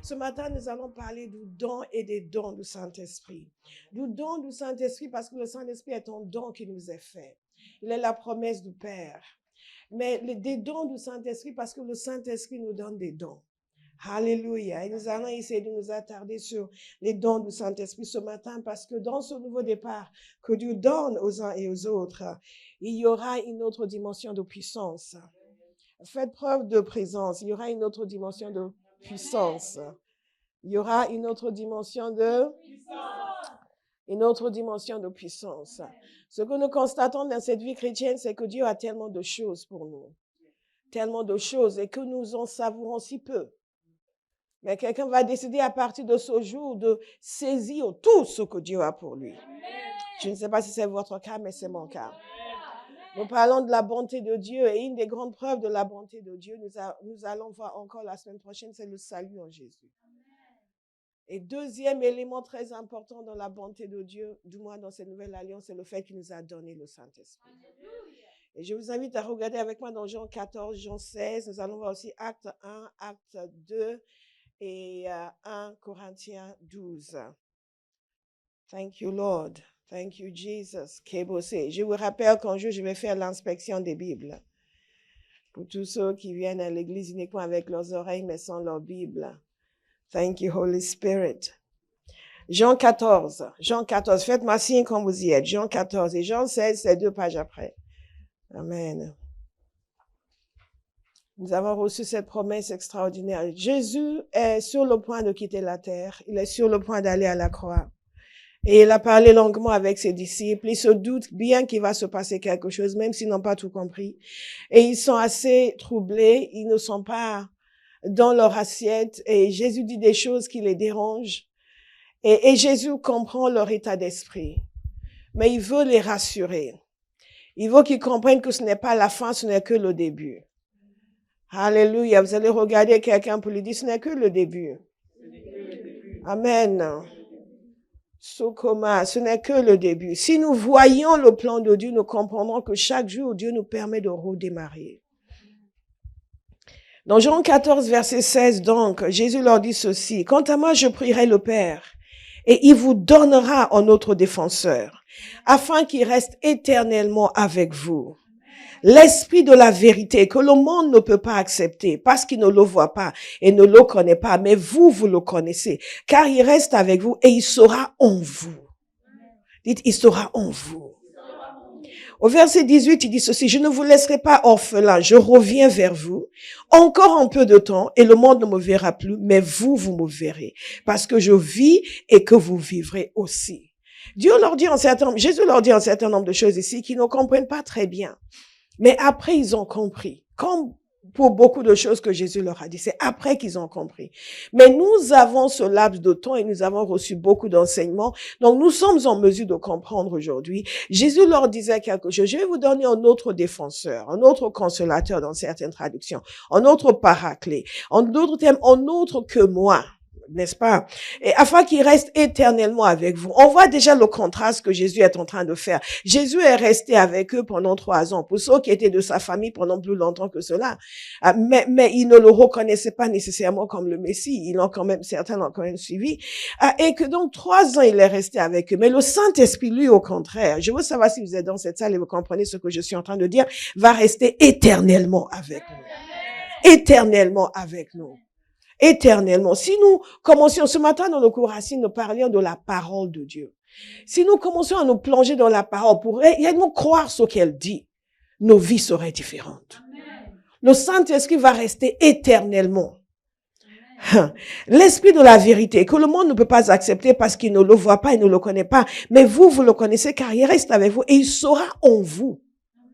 Ce matin, nous allons parler du don et des dons du Saint-Esprit. Du don du Saint-Esprit parce que le Saint-Esprit est un don qui nous est fait. Il est la promesse du Père. Mais des dons du Saint-Esprit parce que le Saint-Esprit nous donne des dons. Alléluia. Et nous allons essayer de nous attarder sur les dons du Saint-Esprit ce matin parce que dans ce nouveau départ que Dieu donne aux uns et aux autres, il y aura une autre dimension de puissance. Faites preuve de présence. Il y aura une autre dimension de puissance. Il y aura une autre dimension de puissance. Ce que nous constatons dans cette vie chrétienne, c'est que Dieu a tellement de choses pour nous. Tellement de choses et que nous en savourons si peu. Mais quelqu'un va décider à partir de ce jour de saisir tout ce que Dieu a pour lui. Je ne sais pas si c'est votre cas, mais c'est mon cas. Nous parlons de la bonté de Dieu et une des grandes preuves de la bonté de Dieu, nous allons voir encore la semaine prochaine, c'est le salut en Jésus. Et deuxième élément très important dans la bonté de Dieu, du moins dans cette nouvelle alliance, c'est le fait qu'il nous a donné le Saint-Esprit. Et je vous invite à regarder avec moi dans Jean 14, Jean 16. Nous allons voir aussi Acte 1, Acte 2 et 1 Corinthiens 12. Thank you, Lord. Thank you, Jesus. Je vous rappelle qu'un jour, je vais faire l'inspection des Bibles. Pour tous ceux qui viennent à l'église uniquement avec leurs oreilles, mais sans leur Bible. Thank you, Holy Spirit. Jean 14. Faites-moi signe quand vous y êtes. Jean 14 et Jean 16, c'est 2 pages après. Amen. Nous avons reçu cette promesse extraordinaire. Jésus est sur le point de quitter la terre. Il est sur le point d'aller à la croix. Et il a parlé longuement avec ses disciples. Ils se doutent bien qu'il va se passer quelque chose, même s'ils n'ont pas tout compris. Et ils sont assez troublés. Ils ne sont pas dans leur assiette. Et Jésus dit des choses qui les dérangent. Et Jésus comprend leur état d'esprit. Mais il veut les rassurer. Il veut qu'ils comprennent que ce n'est pas la fin, ce n'est que le début. Alléluia. Vous allez regarder quelqu'un pour lui dire, ce n'est que le début. Amen. Sokoma, ce n'est que le début. Si nous voyons le plan de Dieu, nous comprendrons que chaque jour, Dieu nous permet de redémarrer. Dans Jean 14, verset 16, donc, Jésus leur dit ceci. Quant à moi, je prierai le Père, et il vous donnera un autre défenseur, afin qu'il reste éternellement avec vous. L'esprit de la vérité que le monde ne peut pas accepter parce qu'il ne le voit pas et ne le connaît pas, mais vous le connaissez, car il reste avec vous et il sera en vous. Dites, il sera en vous. Au verset 18, il dit ceci, je ne vous laisserai pas orphelin, je reviens vers vous. Encore un peu de temps et le monde ne me verra plus, mais vous me verrez, parce que je vis et que vous vivrez aussi. Jésus leur dit un certain nombre de choses ici qu'ils ne comprennent pas très bien. Mais après, ils ont compris. Comme pour beaucoup de choses que Jésus leur a dit, c'est après qu'ils ont compris. Mais nous avons ce laps de temps et nous avons reçu beaucoup d'enseignements. Donc, nous sommes en mesure de comprendre aujourd'hui. Jésus leur disait quelque chose. Je vais vous donner un autre défenseur, un autre consolateur dans certaines traductions, un autre paraclet, en d'autres termes, un autre que moi. N'est-ce pas? Et afin qu'il reste éternellement avec vous. On voit déjà le contraste que Jésus est en train de faire. Jésus est resté avec eux pendant 3 ans. Pour ceux qui étaient de sa famille pendant plus longtemps que cela. Mais ils ne le reconnaissaient pas nécessairement comme le Messie. Certains l'ont quand même suivi. Et que donc 3 ans, il est resté avec eux. Mais le Saint-Esprit, lui, au contraire, je veux savoir si vous êtes dans cette salle et vous comprenez ce que je suis en train de dire, va rester éternellement avec nous. Éternellement avec nous. Éternellement. Si nous commencions ce matin dans nos cours racines, nous parlions de la parole de Dieu. Si nous commencions à nous plonger dans la parole pour réellement croire ce qu'elle dit, nos vies seraient différentes. Amen. Le Saint-Esprit va rester éternellement. Amen. L'esprit de la vérité que le monde ne peut pas accepter parce qu'il ne le voit pas, il ne le connaît pas. Mais vous le connaissez car il reste avec vous et il sera en vous.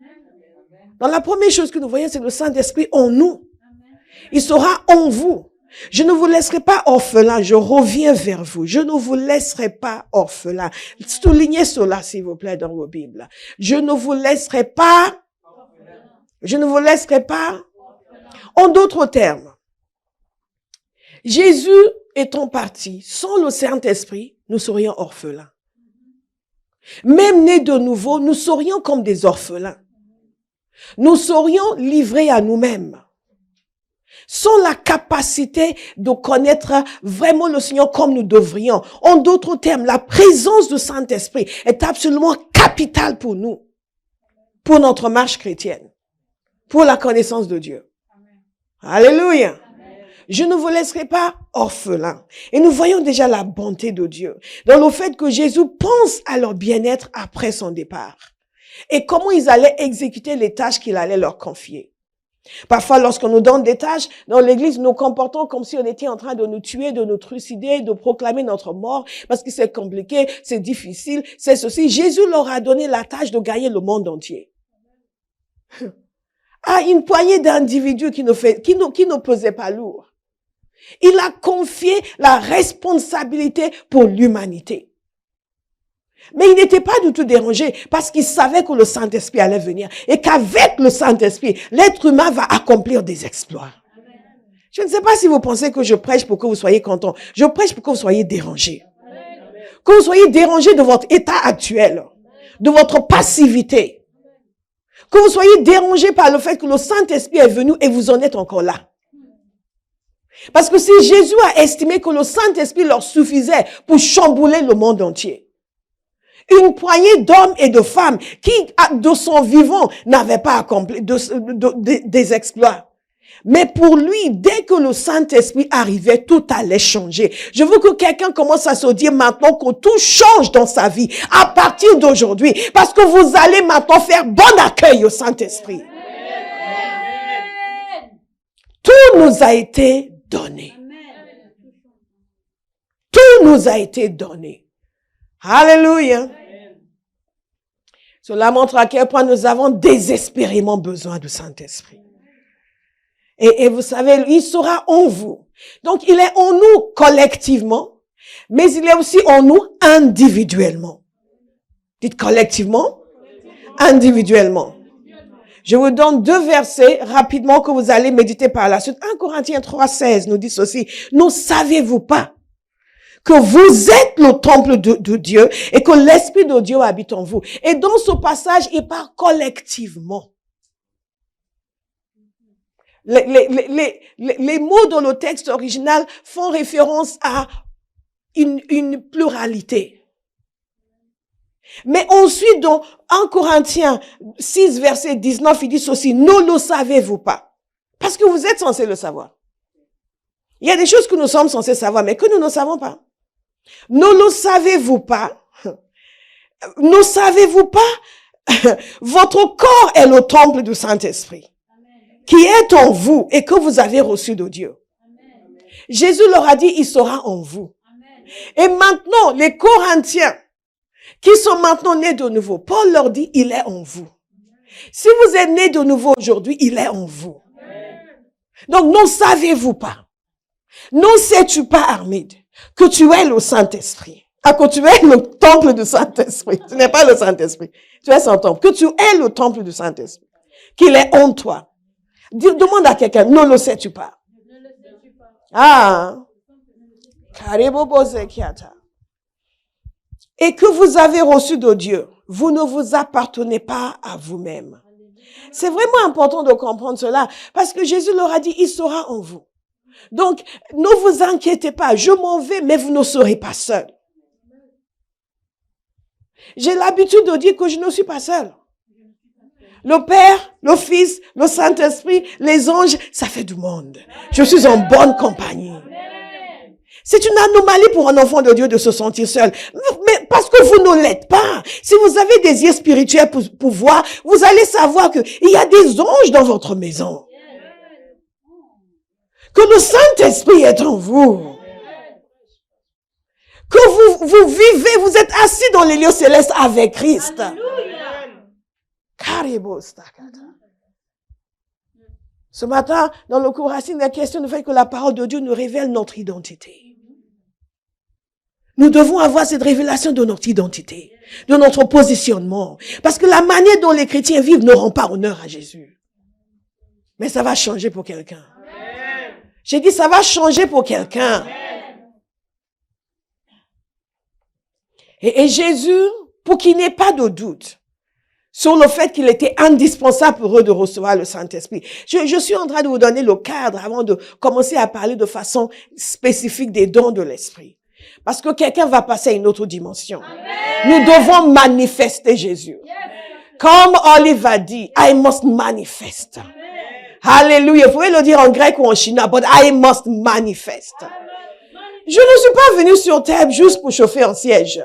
Amen. Dans la première chose que nous voyons, c'est le Saint-Esprit en nous. Amen. Il sera en vous. Je ne vous laisserai pas orphelin, je reviens vers vous. Je ne vous laisserai pas orphelin. Soulignez cela, s'il vous plaît, dans vos Bibles. Je ne vous laisserai pas. En d'autres termes, Jésus étant parti, sans le Saint-Esprit, nous serions orphelins. Même nés de nouveau, nous serions comme des orphelins. Nous serions livrés à nous-mêmes. sans la capacité de connaître vraiment le Seigneur comme nous devrions. En d'autres termes, la présence du Saint-Esprit est absolument capitale pour nous, pour notre marche chrétienne, pour la connaissance de Dieu. Alléluia. Je ne vous laisserai pas orphelins. Et nous voyons déjà la bonté de Dieu dans le fait que Jésus pense à leur bien-être après son départ et comment ils allaient exécuter les tâches qu'il allait leur confier. Parfois, lorsqu'on nous donne des tâches dans l'église, nous nous comportons comme si on était en train de nous tuer, de nous trucider, de proclamer notre mort parce que c'est compliqué, c'est difficile, c'est ceci. Jésus leur a donné la tâche de gagner le monde entier. À une poignée d'individus qui ne pesaient pas lourd. Il a confié la responsabilité pour l'humanité. Mais il n'était pas du tout dérangé parce qu'il savait que le Saint-Esprit allait venir et qu'avec le Saint-Esprit, l'être humain va accomplir des exploits. Amen. Je ne sais pas si vous pensez que je prêche pour que vous soyez contents. Je prêche pour que vous soyez dérangés. Amen. Que vous soyez dérangés de votre état actuel, de votre passivité. Que vous soyez dérangés par le fait que le Saint-Esprit est venu et vous en êtes encore là. Parce que si Jésus a estimé que le Saint-Esprit leur suffisait pour chambouler le monde entier, une poignée d'hommes et de femmes qui, de son vivant, n'avaient pas accompli des exploits. Mais pour lui, dès que le Saint-Esprit arrivait, tout allait changer. Je veux que quelqu'un commence à se dire maintenant que tout change dans sa vie à partir d'aujourd'hui. Parce que vous allez maintenant faire bon accueil au Saint-Esprit. Tout nous a été donné. Tout nous a été donné. Alléluia. Cela montre à quel point nous avons désespérément besoin du Saint-Esprit. Et vous savez, il sera en vous. Donc, il est en nous collectivement, mais il est aussi en nous individuellement. Dites collectivement, individuellement. Je vous donne 2 versets rapidement que vous allez méditer par la suite. 1 Corinthiens 3,16 nous dit ceci. Ne savez-vous pas que vous êtes le temple de Dieu et que l'Esprit de Dieu habite en vous? Et dans ce passage, il parle collectivement. Les mots dans le texte original font référence à une pluralité. Mais ensuite, dans 1 Corinthiens 6, verset 19, il dit ceci, ne le savez-vous pas? Parce que vous êtes censés le savoir. Il y a des choses que nous sommes censés savoir, mais que nous ne savons pas. Ne le savez-vous pas? Ne savez-vous pas? Votre corps est le temple du Saint-Esprit, qui est en vous et que vous avez reçu de Dieu. Amen. Jésus leur a dit, il sera en vous. Amen. Et maintenant, les Corinthiens, qui sont maintenant nés de nouveau, Paul leur dit, il est en vous. Si vous êtes nés de nouveau aujourd'hui, il est en vous. Amen. Donc, ne savez-vous pas? Ne sais-tu pas, Armide, que tu es le Saint-Esprit? Que tu es le temple du Saint-Esprit. Ce n'est pas le Saint-Esprit. Tu es son temple. Que tu es le temple du Saint-Esprit. Qu'il est en toi. Demande à quelqu'un, ne le sais-tu pas? Ne le sais-tu pas? Ah. Et que vous avez reçu de Dieu, vous ne vous appartenez pas à vous-même. C'est vraiment important de comprendre cela, parce que Jésus leur a dit, il sera en vous. Donc, ne vous inquiétez pas, je m'en vais, mais vous ne serez pas seuls. J'ai l'habitude de dire que je ne suis pas seul. Le Père, le Fils, le Saint-Esprit, les anges, ça fait du monde. Je suis en bonne compagnie. C'est une anomalie pour un enfant de Dieu de se sentir seul. Mais parce que vous ne l'êtes pas. Si vous avez des yeux spirituels pour voir, vous allez savoir qu'il y a des anges dans votre maison. Que le Saint-Esprit est en vous. Que vous vivez, vous êtes assis dans les lieux célestes avec Christ. Ce matin, dans le cours Racine, la question ne fait que la parole de Dieu nous révèle notre identité. Nous devons avoir cette révélation de notre identité, de notre positionnement. Parce que la manière dont les chrétiens vivent ne rend pas honneur à Jésus. Mais ça va changer pour quelqu'un. J'ai dit, ça va changer pour quelqu'un. Et Jésus, pour qu'il n'ait pas de doute sur le fait qu'il était indispensable pour eux de recevoir le Saint-Esprit. Je suis en train de vous donner le cadre avant de commencer à parler de façon spécifique des dons de l'Esprit. Parce que quelqu'un va passer à une autre dimension. Amen. Nous devons manifester Jésus. Yes. Comme Olive a dit, I must manifest. Amen. Hallelujah. Vous pouvez le dire en grec ou en chinois, but I must manifest. Amen. Je ne suis pas venu sur terre juste pour chauffer un siège.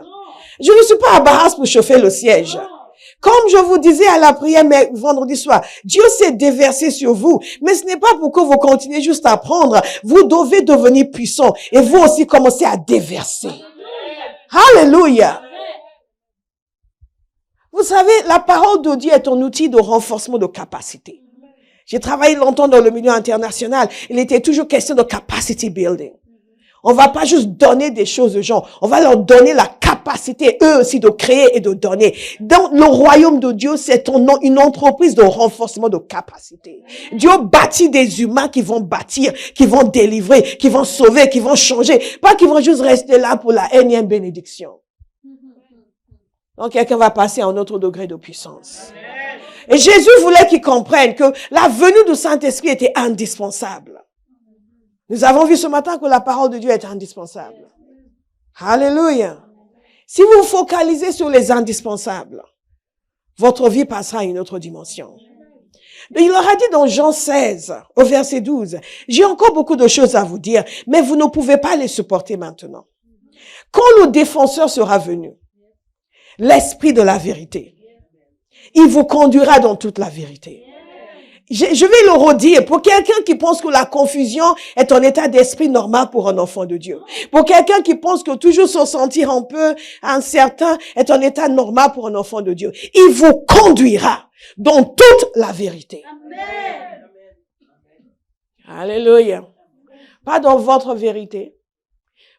Je ne suis pas à Barras pour chauffer le siège. Comme je vous disais à la prière vendredi soir, Dieu s'est déversé sur vous, mais ce n'est pas pour que vous continuez juste à prendre. Vous devez devenir puissant et vous aussi commencer à déverser. Alléluia. Vous savez, la parole de Dieu est un outil de renforcement de capacité. J'ai travaillé longtemps dans le milieu international. Il était toujours question de capacity building. On va pas juste donner des choses aux gens. On va leur donner la capacité, eux aussi, de créer et de donner. Dans le royaume de Dieu, c'est une entreprise de renforcement de capacité. Dieu bâtit des humains qui vont bâtir, qui vont délivrer, qui vont sauver, qui vont changer. Pas qui vont juste rester là pour la énième bénédiction. Donc, quelqu'un va passer à un autre degré de puissance. Et Jésus voulait qu'ils comprennent que la venue du Saint-Esprit était indispensable. Nous avons vu ce matin que la parole de Dieu est indispensable. Alléluia. Si vous vous focalisez sur les indispensables, votre vie passera à une autre dimension. Il leur a dit dans Jean 16, au verset 12, « J'ai encore beaucoup de choses à vous dire, mais vous ne pouvez pas les supporter maintenant. Quand le défenseur sera venu, l'Esprit de la vérité, il vous conduira dans toute la vérité. » Je vais le redire, pour quelqu'un qui pense que la confusion est un état d'esprit normal pour un enfant de Dieu. Pour quelqu'un qui pense que toujours se sentir un peu incertain est un état normal pour un enfant de Dieu. Il vous conduira dans toute la vérité. Amen. Alléluia. Pas dans votre vérité.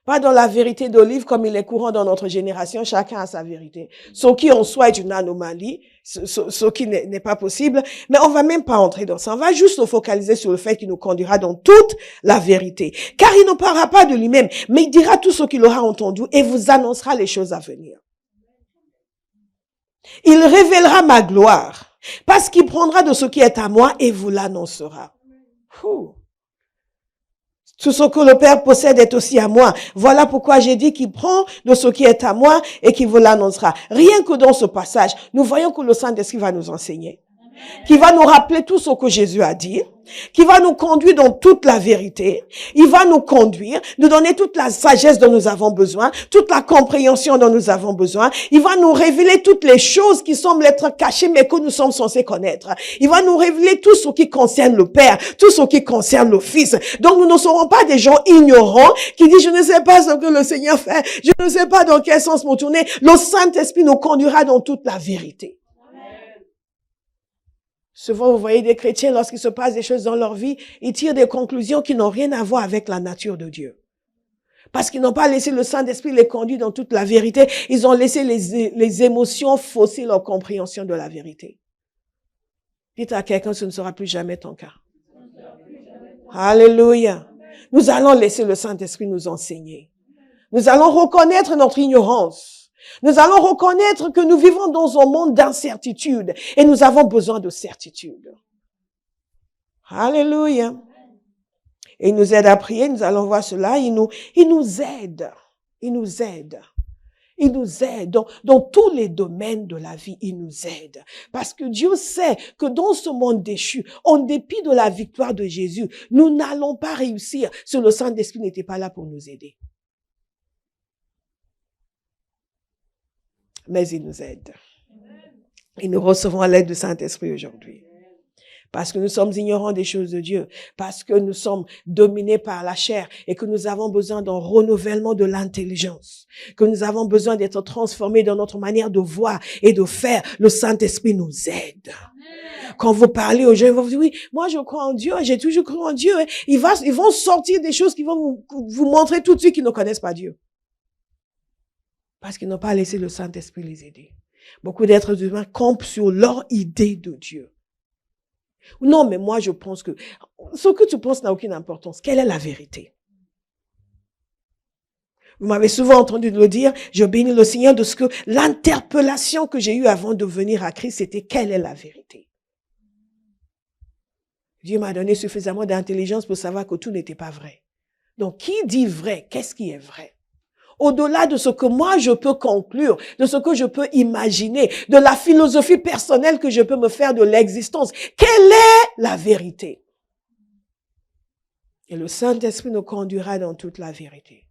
Pas dans la vérité d'Olive comme il est courant dans notre génération. Chacun a sa vérité. Ce qui en soi est une anomalie. Ce qui n'est pas possible. Mais on va même pas entrer dans ça. On va juste se focaliser sur le fait qu'il nous conduira dans toute la vérité. Car il ne parlera pas de lui-même, mais il dira tout ce qu'il aura entendu et vous annoncera les choses à venir. Il révélera ma gloire parce qu'il prendra de ce qui est à moi et vous l'annoncera. Tout ce que le Père possède est aussi à moi. Voilà pourquoi j'ai dit qu'il prend de ce qui est à moi et qu'il vous l'annoncera. Rien que dans ce passage, nous voyons que le Saint-Esprit va nous enseigner, qui va nous rappeler tout ce que Jésus a dit, qui va nous conduire dans toute la vérité. Il va nous conduire, nous donner toute la sagesse dont nous avons besoin, toute la compréhension dont nous avons besoin. Il va nous révéler toutes les choses qui semblent être cachées, mais que nous sommes censés connaître. Il va nous révéler tout ce qui concerne le Père, tout ce qui concerne le Fils. Donc nous ne serons pas des gens ignorants qui disent, je ne sais pas ce que le Seigneur fait, je ne sais pas dans quel sens me tourner. Le Saint-Esprit nous conduira dans toute la vérité. Souvent, vous voyez des chrétiens, lorsqu'il se passe des choses dans leur vie, ils tirent des conclusions qui n'ont rien à voir avec la nature de Dieu. Parce qu'ils n'ont pas laissé le Saint-Esprit les conduire dans toute la vérité. Ils ont laissé les émotions fausser leur compréhension de la vérité. Dites à quelqu'un, ce ne sera plus jamais ton cas. Alléluia. Nous allons laisser le Saint-Esprit nous enseigner. Nous allons reconnaître notre ignorance. Nous allons reconnaître que nous vivons dans un monde d'incertitude et nous avons besoin de certitude. Alléluia. Et il nous aide à prier, nous allons voir cela, il nous aide. Il nous aide. Il nous aide dans tous les domaines de la vie, il nous aide. Parce que Dieu sait que dans ce monde déchu, en dépit de la victoire de Jésus, nous n'allons pas réussir si le Saint-Esprit n'était pas là pour nous aider. Mais il nous aide. Et nous recevons l'aide du Saint-Esprit aujourd'hui. Parce que nous sommes ignorants des choses de Dieu. Parce que nous sommes dominés par la chair et que nous avons besoin d'un renouvellement de l'intelligence. Que nous avons besoin d'être transformés dans notre manière de voir et de faire. Le Saint-Esprit nous aide. Quand vous parlez aux gens, ils vont vous dire, oui, moi je crois en Dieu, j'ai toujours cru en Dieu. Ils vont sortir des choses qui vont vous montrer tout de suite qu'ils ne connaissent pas Dieu. Parce qu'ils n'ont pas laissé le Saint-Esprit les aider. Beaucoup d'êtres humains campent sur leur idée de Dieu. Non, mais moi je pense que ce que tu penses n'a aucune importance. Quelle est la vérité? Vous m'avez souvent entendu le dire, je bénis le Seigneur de ce que l'interpellation que j'ai eue avant de venir à Christ, c'était quelle est la vérité. Dieu m'a donné suffisamment d'intelligence pour savoir que tout n'était pas vrai. Donc, qui dit vrai? Qu'est-ce qui est vrai? Au-delà de ce que moi je peux conclure, de ce que je peux imaginer, de la philosophie personnelle que je peux me faire de l'existence, quelle est la vérité? Et le Saint-Esprit nous conduira dans toute la vérité.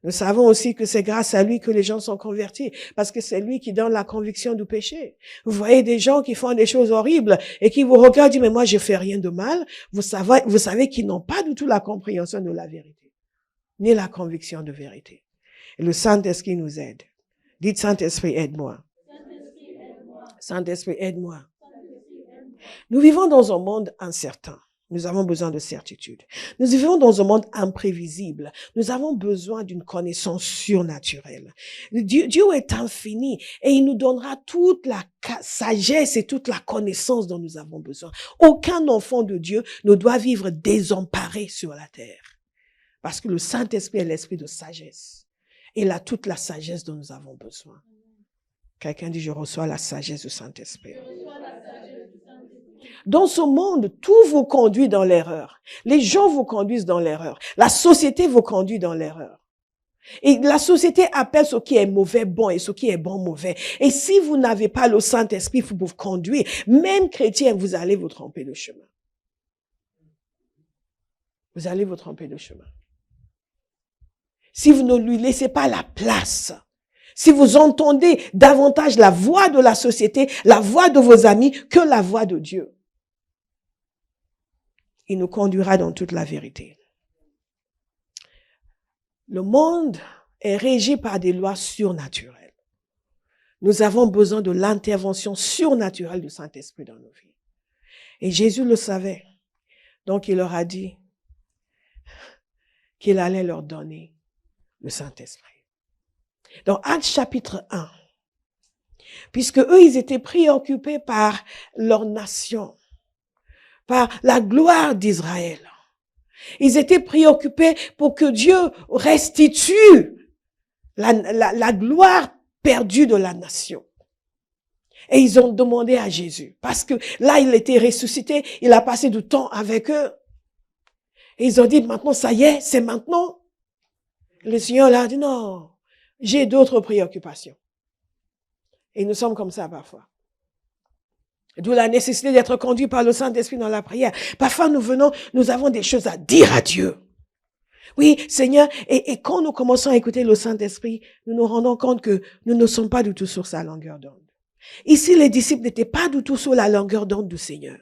Nous savons aussi que c'est grâce à lui que les gens sont convertis, parce que c'est lui qui donne la conviction du péché. Vous voyez des gens qui font des choses horribles et qui vous regardent et disent, mais moi je fais rien de mal. Vous savez qu'ils n'ont pas du tout la compréhension de la vérité, ni la conviction de vérité. Et le Saint-Esprit nous aide. Dites, Saint-Esprit, aide-moi. Saint-Esprit, aide-moi. Nous vivons dans un monde incertain. Nous avons besoin de certitude. Nous vivons dans un monde imprévisible. Nous avons besoin d'une connaissance surnaturelle. Dieu est infini et il nous donnera toute la sagesse et toute la connaissance dont nous avons besoin. Aucun enfant de Dieu ne doit vivre désemparé sur la terre. Parce que le Saint-Esprit est l'esprit de sagesse. Il a toute la sagesse dont nous avons besoin. Quelqu'un dit, je reçois la sagesse du Saint-Esprit. Dans ce monde, tout vous conduit dans l'erreur. Les gens vous conduisent dans l'erreur. La société vous conduit dans l'erreur. Et la société appelle ce qui est mauvais bon et ce qui est bon mauvais. Et si vous n'avez pas le Saint-Esprit pour vous conduire, même chrétien, vous allez vous tromper de chemin. Vous allez vous tromper de chemin. Si vous ne lui laissez pas la place, si vous entendez davantage la voix de la société, la voix de vos amis, que la voix de Dieu, il nous conduira dans toute la vérité. Le monde est régi par des lois surnaturelles. Nous avons besoin de l'intervention surnaturelle du Saint-Esprit dans nos vies. Et Jésus le savait. Donc il leur a dit qu'il allait leur donner le Saint-Esprit. Dans Actes chapitre 1, puisque eux, ils étaient préoccupés par leur nation, par la gloire d'Israël. Ils étaient préoccupés pour que Dieu restitue la gloire perdue de la nation. Et ils ont demandé à Jésus, parce que là, il était ressuscité, il a passé du temps avec eux. Et ils ont dit, maintenant, ça y est, c'est maintenant. Le Seigneur leur a dit, non, j'ai d'autres préoccupations. Et nous sommes comme ça parfois. D'où la nécessité d'être conduit par le Saint-Esprit dans la prière. Parfois, nous avons des choses à dire à Dieu. Oui, Seigneur, et quand nous commençons à écouter le Saint-Esprit, nous nous rendons compte que nous ne sommes pas du tout sur sa longueur d'onde. Ici, les disciples n'étaient pas du tout sur la longueur d'onde du Seigneur.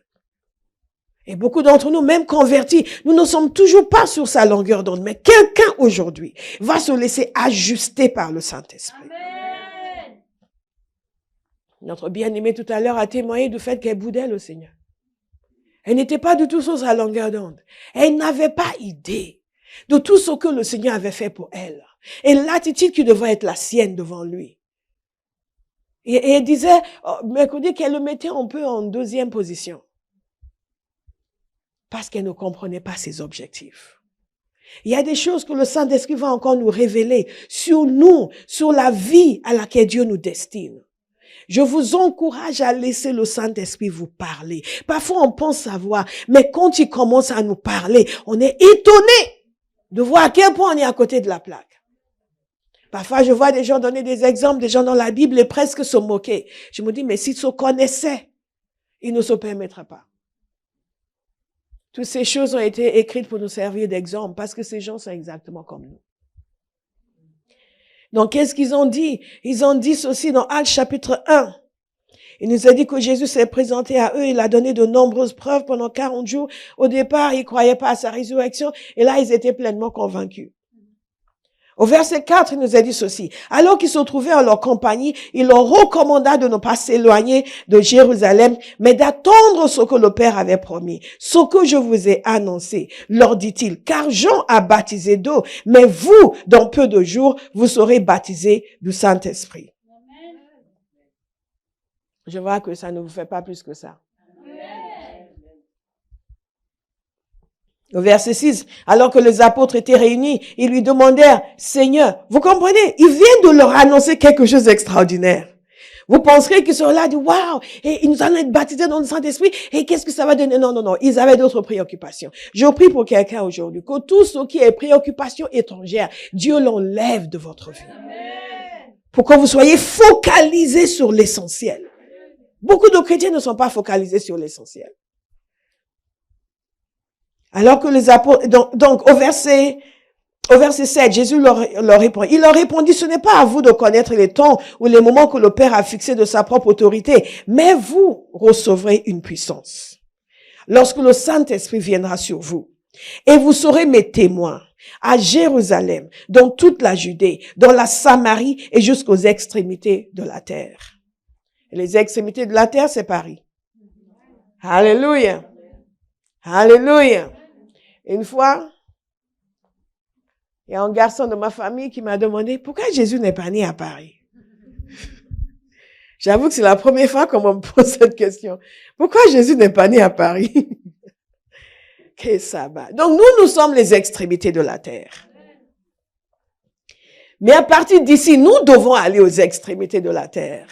Et beaucoup d'entre nous, même convertis, nous ne sommes toujours pas sur sa longueur d'onde. Mais quelqu'un aujourd'hui va se laisser ajuster par le Saint-Esprit. Amen. Notre bien-aimée tout à l'heure a témoigné du fait qu'elle boudait le Seigneur. Elle n'était pas du tout sur sa longueur d'onde. Elle n'avait pas idée de tout ce que le Seigneur avait fait pour elle. Et l'attitude qui devait être la sienne devant lui. Et elle disait, mercredi, qu'elle le mettait un peu en deuxième position. Parce qu'elle ne comprenait pas ses objectifs. Il y a des choses que le Saint-Esprit va encore nous révéler sur nous, sur la vie à laquelle Dieu nous destine. Je vous encourage à laisser le Saint-Esprit vous parler. Parfois, on pense savoir, mais quand il commence à nous parler, on est étonné de voir à quel point on est à côté de la plaque. Parfois, je vois des gens donner des exemples, des gens dans la Bible et presque se moquer. Je me dis, mais s'ils se connaissaient, ils ne se permettraient pas. Toutes ces choses ont été écrites pour nous servir d'exemple parce que ces gens sont exactement comme nous. Donc, qu'est-ce qu'ils ont dit? Ils ont dit ceci dans Actes chapitre 1. Il nous a dit que Jésus s'est présenté à eux, il a donné de nombreuses preuves pendant 40 jours. Au départ, ils ne croyaient pas à sa résurrection et là, ils étaient pleinement convaincus. Au verset 4, il nous a dit ceci. Alors qu'ils se trouvaient en leur compagnie, il leur recommanda de ne pas s'éloigner de Jérusalem, mais d'attendre ce que le Père avait promis. Ce que je vous ai annoncé, leur dit-il, car Jean a baptisé d'eau, mais vous, dans peu de jours, vous serez baptisés du Saint-Esprit. Amen. Je vois que ça ne vous fait pas plus que ça. Amen. Au verset 6, alors que les apôtres étaient réunis, ils lui demandèrent, Seigneur, vous comprenez, il vient de leur annoncer quelque chose d'extraordinaire. Vous penserez qu'ils sont là, disent, waouh, et ils nous allons être baptisés dans le Saint-Esprit, et qu'est-ce que ça va donner? Non, non, non, ils avaient d'autres préoccupations. Je prie pour quelqu'un aujourd'hui, que tout ce qui est préoccupation étrangère, Dieu l'enlève de votre vie. Amen. Pour que vous soyez focalisés sur l'essentiel. Beaucoup de chrétiens ne sont pas focalisés sur l'essentiel. Alors que les apôtres, donc au verset 7, Jésus leur répond. Il leur répondit, ce n'est pas à vous de connaître les temps ou les moments que le Père a fixés de sa propre autorité, mais vous recevrez une puissance lorsque le Saint-Esprit viendra sur vous. Et vous serez mes témoins à Jérusalem, dans toute la Judée, dans la Samarie et jusqu'aux extrémités de la terre. Et les extrémités de la terre, c'est Paris. Alléluia. Alléluia. Une fois, il y a un garçon de ma famille qui m'a demandé pourquoi Jésus n'est pas né à Paris. J'avoue que c'est la première fois qu'on me pose cette question. Pourquoi Jésus n'est pas né à Paris? Que ça va. Donc nous sommes les extrémités de la terre. Mais à partir d'ici, nous devons aller aux extrémités de la terre.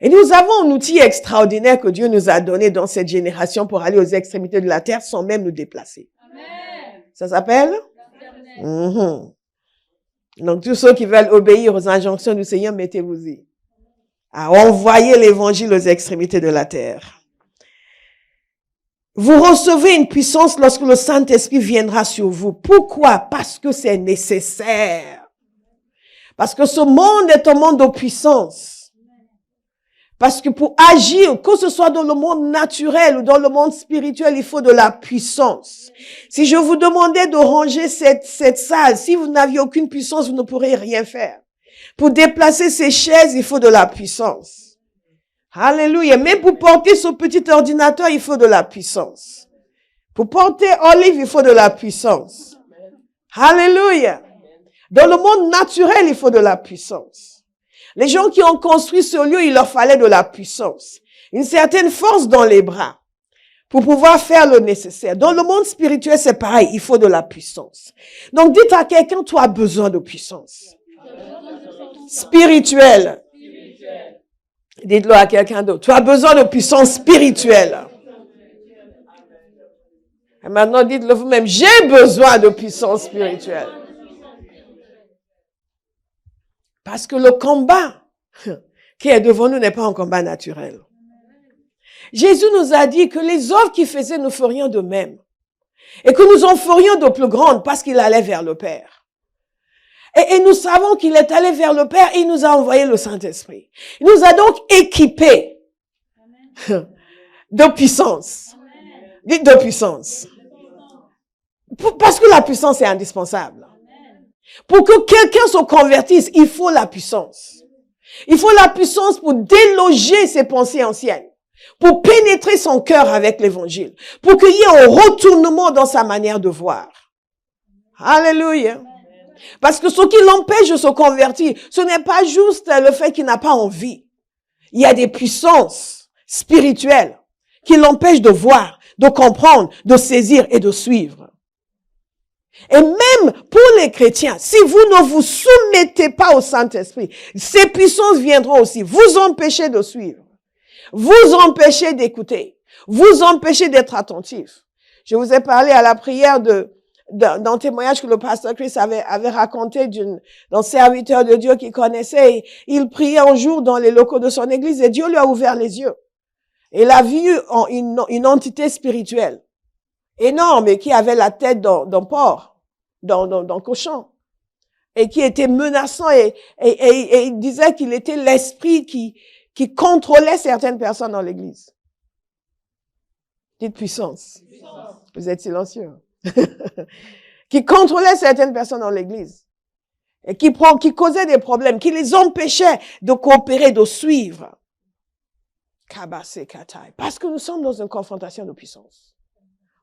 Et nous avons un outil extraordinaire que Dieu nous a donné dans cette génération pour aller aux extrémités de la terre sans même nous déplacer. Amen. Ça s'appelle? Donc, tous ceux qui veulent obéir aux injonctions du Seigneur, mettez-vous-y. À envoyer l'évangile aux extrémités de la terre. Vous recevez une puissance lorsque le Saint-Esprit viendra sur vous. Pourquoi? Parce que c'est nécessaire. Parce que ce monde est un monde de puissance. Parce que pour agir, que ce soit dans le monde naturel ou dans le monde spirituel, il faut de la puissance. Si je vous demandais de ranger cette salle, si vous n'aviez aucune puissance, vous ne pourrez rien faire. Pour déplacer ces chaises, il faut de la puissance. Alléluia. Mais pour porter ce petit ordinateur, il faut de la puissance. Pour porter Olive, il faut de la puissance. Alléluia. Dans le monde naturel, il faut de la puissance. Les gens qui ont construit ce lieu, il leur fallait de la puissance. Une certaine force dans les bras pour pouvoir faire le nécessaire. Dans le monde spirituel, c'est pareil, il faut de la puissance. Donc dites à quelqu'un, tu as besoin de puissance. Spirituelle. Dites-le à quelqu'un d'autre. Tu as besoin de puissance spirituelle. Et maintenant, dites-le vous-même, j'ai besoin de puissance spirituelle. Parce que le combat qui est devant nous n'est pas un combat naturel. Jésus nous a dit que les œuvres qu'il faisait, nous ferions de même. Et que nous en ferions de plus grandes parce qu'il allait vers le Père. Et nous savons qu'il est allé vers le Père et il nous a envoyé le Saint-Esprit. Il nous a donc équipés de puissance. Dites de puissance. Parce que la puissance est indispensable. Pour que quelqu'un se convertisse, il faut la puissance. Il faut la puissance pour déloger ses pensées anciennes, pour pénétrer son cœur avec l'évangile, pour qu'il y ait un retournement dans sa manière de voir. Alléluia. Parce que ce qui l'empêche de se convertir, ce n'est pas juste le fait qu'il n'a pas envie. Il y a des puissances spirituelles qui l'empêchent de voir, de comprendre, de saisir et de suivre. Et même pour les chrétiens, si vous ne vous soumettez pas au Saint-Esprit, ces puissances viendront aussi vous empêcher de suivre, vous empêcher d'écouter, vous empêcher d'être attentif. Je vous ai parlé à la prière d'un témoignage que le pasteur Chris avait raconté d'un serviteur de Dieu qu'il connaissait. Il priait un jour dans les locaux de son église et Dieu lui a ouvert les yeux. Et il a vu une entité spirituelle énorme et qui avait la tête d'un porc, d'un cochon, et qui était menaçant et il disait qu'il était l'esprit qui contrôlait certaines personnes dans l'église. Dites puissance. Vous êtes silencieux. Qui contrôlait certaines personnes dans l'église et qui causait des problèmes, qui les empêchait de coopérer, de suivre. Parce que nous sommes dans une confrontation de puissance.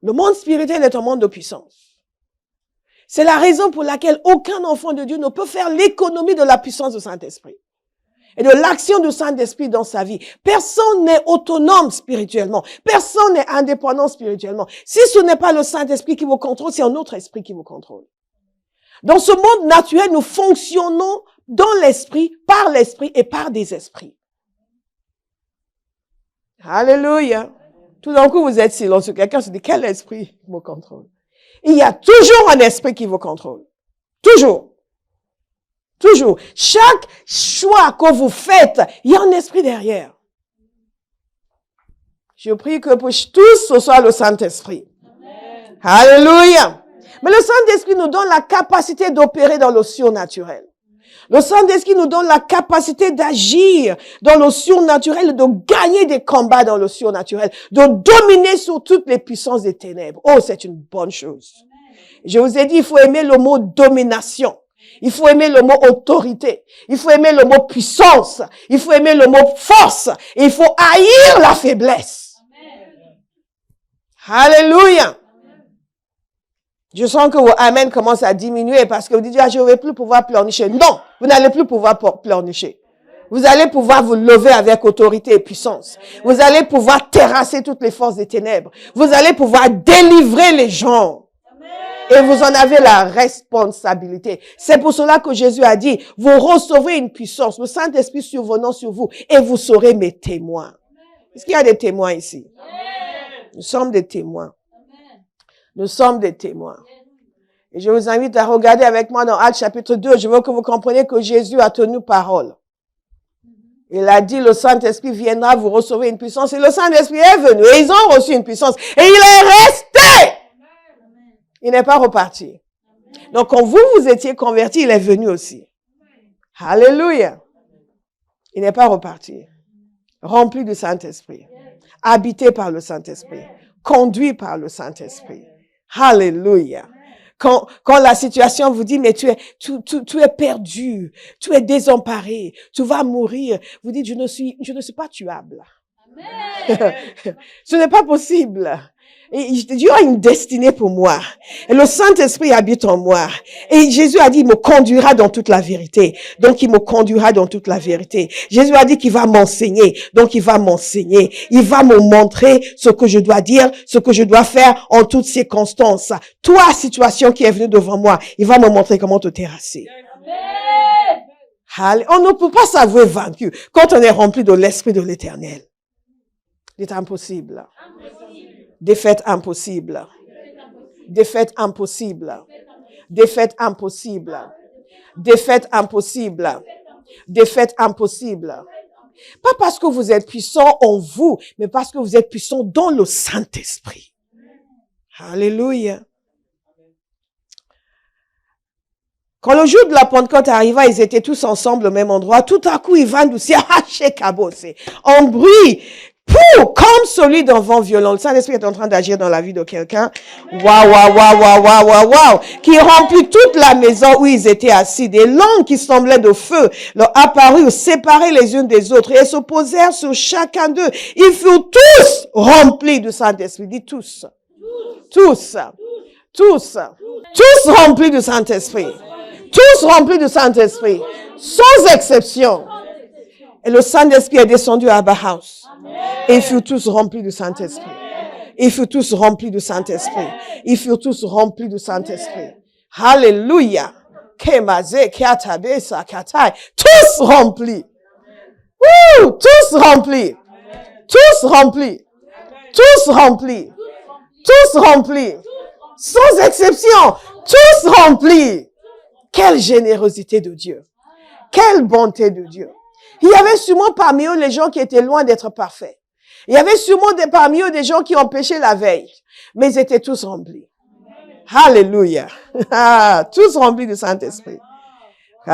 Le monde spirituel est un monde de puissance. C'est la raison pour laquelle aucun enfant de Dieu ne peut faire l'économie de la puissance du Saint-Esprit. et de l'action du Saint-Esprit dans sa vie. Personne n'est autonome spirituellement. Personne n'est indépendant spirituellement. Si ce n'est pas le Saint-Esprit qui vous contrôle, c'est un autre esprit qui vous contrôle. Dans ce monde naturel, nous fonctionnons dans l'esprit, par l'esprit et par des esprits. Alléluia. Tout d'un coup, vous êtes silencieux. Quelqu'un se dit, quel esprit me contrôle? Il y a toujours un esprit qui vous contrôle. Toujours. Toujours. Chaque choix que vous faites, il y a un esprit derrière. Je prie que pour tous, ce soit le Saint-Esprit. Alléluia. Mais le Saint-Esprit nous donne la capacité d'opérer dans le surnaturel. Le Saint-Esprit nous donne la capacité d'agir dans le surnaturel, de gagner des combats dans le surnaturel, de dominer sur toutes les puissances des ténèbres. Oh, c'est une bonne chose. Je vous ai dit, il faut aimer le mot domination. Il faut aimer le mot autorité. Il faut aimer le mot puissance. Il faut aimer le mot force. Et il faut haïr la faiblesse. Alléluia. Je sens que vos amen commencent à diminuer parce que vous dites, je ne vais plus pouvoir pleurnicher. Non, vous n'allez plus pouvoir pleurnicher. Vous allez pouvoir vous lever avec autorité et puissance. Vous allez pouvoir terrasser toutes les forces des ténèbres. Vous allez pouvoir délivrer les gens. Et vous en avez la responsabilité. C'est pour cela que Jésus a dit, vous recevez une puissance, le Saint-Esprit survenant sur vous, et vous serez mes témoins. Est-ce qu'il y a des témoins ici? Nous sommes des témoins. Nous sommes des témoins. Et je vous invite à regarder avec moi dans Actes chapitre 2. Je veux que vous compreniez que Jésus a tenu parole. Il a dit, le Saint-Esprit viendra, vous recevez une puissance. Et le Saint-Esprit est venu. Et ils ont reçu une puissance. Et il est resté. Il n'est pas reparti. Donc, quand vous étiez convertis, il est venu aussi. Alléluia. Il n'est pas reparti. Rempli du Saint-Esprit. Habité par le Saint-Esprit. Conduit par le Saint-Esprit. Alléluia. Quand la situation vous dit, mais tu es perdu, tu es désemparé, tu vas mourir, vous dites, je ne suis pas tuable. Amen. Ce n'est pas possible. Et Dieu a une destinée pour moi. Et le Saint-Esprit habite en moi. Et Jésus a dit, il me conduira dans toute la vérité. Donc, il me conduira dans toute la vérité. Jésus a dit qu'il va m'enseigner. Donc, il va m'enseigner. Il va me montrer ce que je dois dire, ce que je dois faire en toutes circonstances. Toi, situation qui est venue devant moi, il va me montrer comment te terrasser. Amen. On ne peut pas s'avouer vaincu quand on est rempli de l'Esprit de l'Éternel. C'est impossible. Défaite impossible. Défaite impossible. Défaite impossible. Défaite impossible. Défaite impossible. Pas parce que vous êtes puissant en vous, mais parce que vous êtes puissant dans le Saint-Esprit. Alléluia. Quand le jour de la Pentecôte arriva, ils étaient tous ensemble au même endroit. Tout à coup, ils vinrent du ciel, en bruit, comme celui d'un vent violent. Le Saint-Esprit est en train d'agir dans la vie de quelqu'un. Waouh. Qui remplit toute la maison où ils étaient assis. Des langues qui semblaient de feu leur apparurent séparées les unes des autres et se posèrent sur chacun d'eux. Ils furent tous remplis du Saint-Esprit. Dis tous. Tous remplis du Saint-Esprit. Tous remplis du Saint-Esprit. Sans exception. Et le Saint-Esprit est descendu à Abba House. Et ils furent tous remplis du Saint-Esprit. Ils furent tous remplis du Saint-Esprit. Ils furent tous remplis du Saint-Esprit. Alléluia. Tous remplis. Tous remplis. Tous remplis. Tous remplis. Tous remplis. Sans exception. Tous remplis. Quelle générosité de Dieu. Quelle bonté de Dieu. Il y avait sûrement parmi eux les gens qui étaient loin d'être parfaits. Il y avait sûrement parmi eux des gens qui ont péché la veille. Mais ils étaient tous remplis. Alléluia. Tous remplis du Saint-Esprit. Et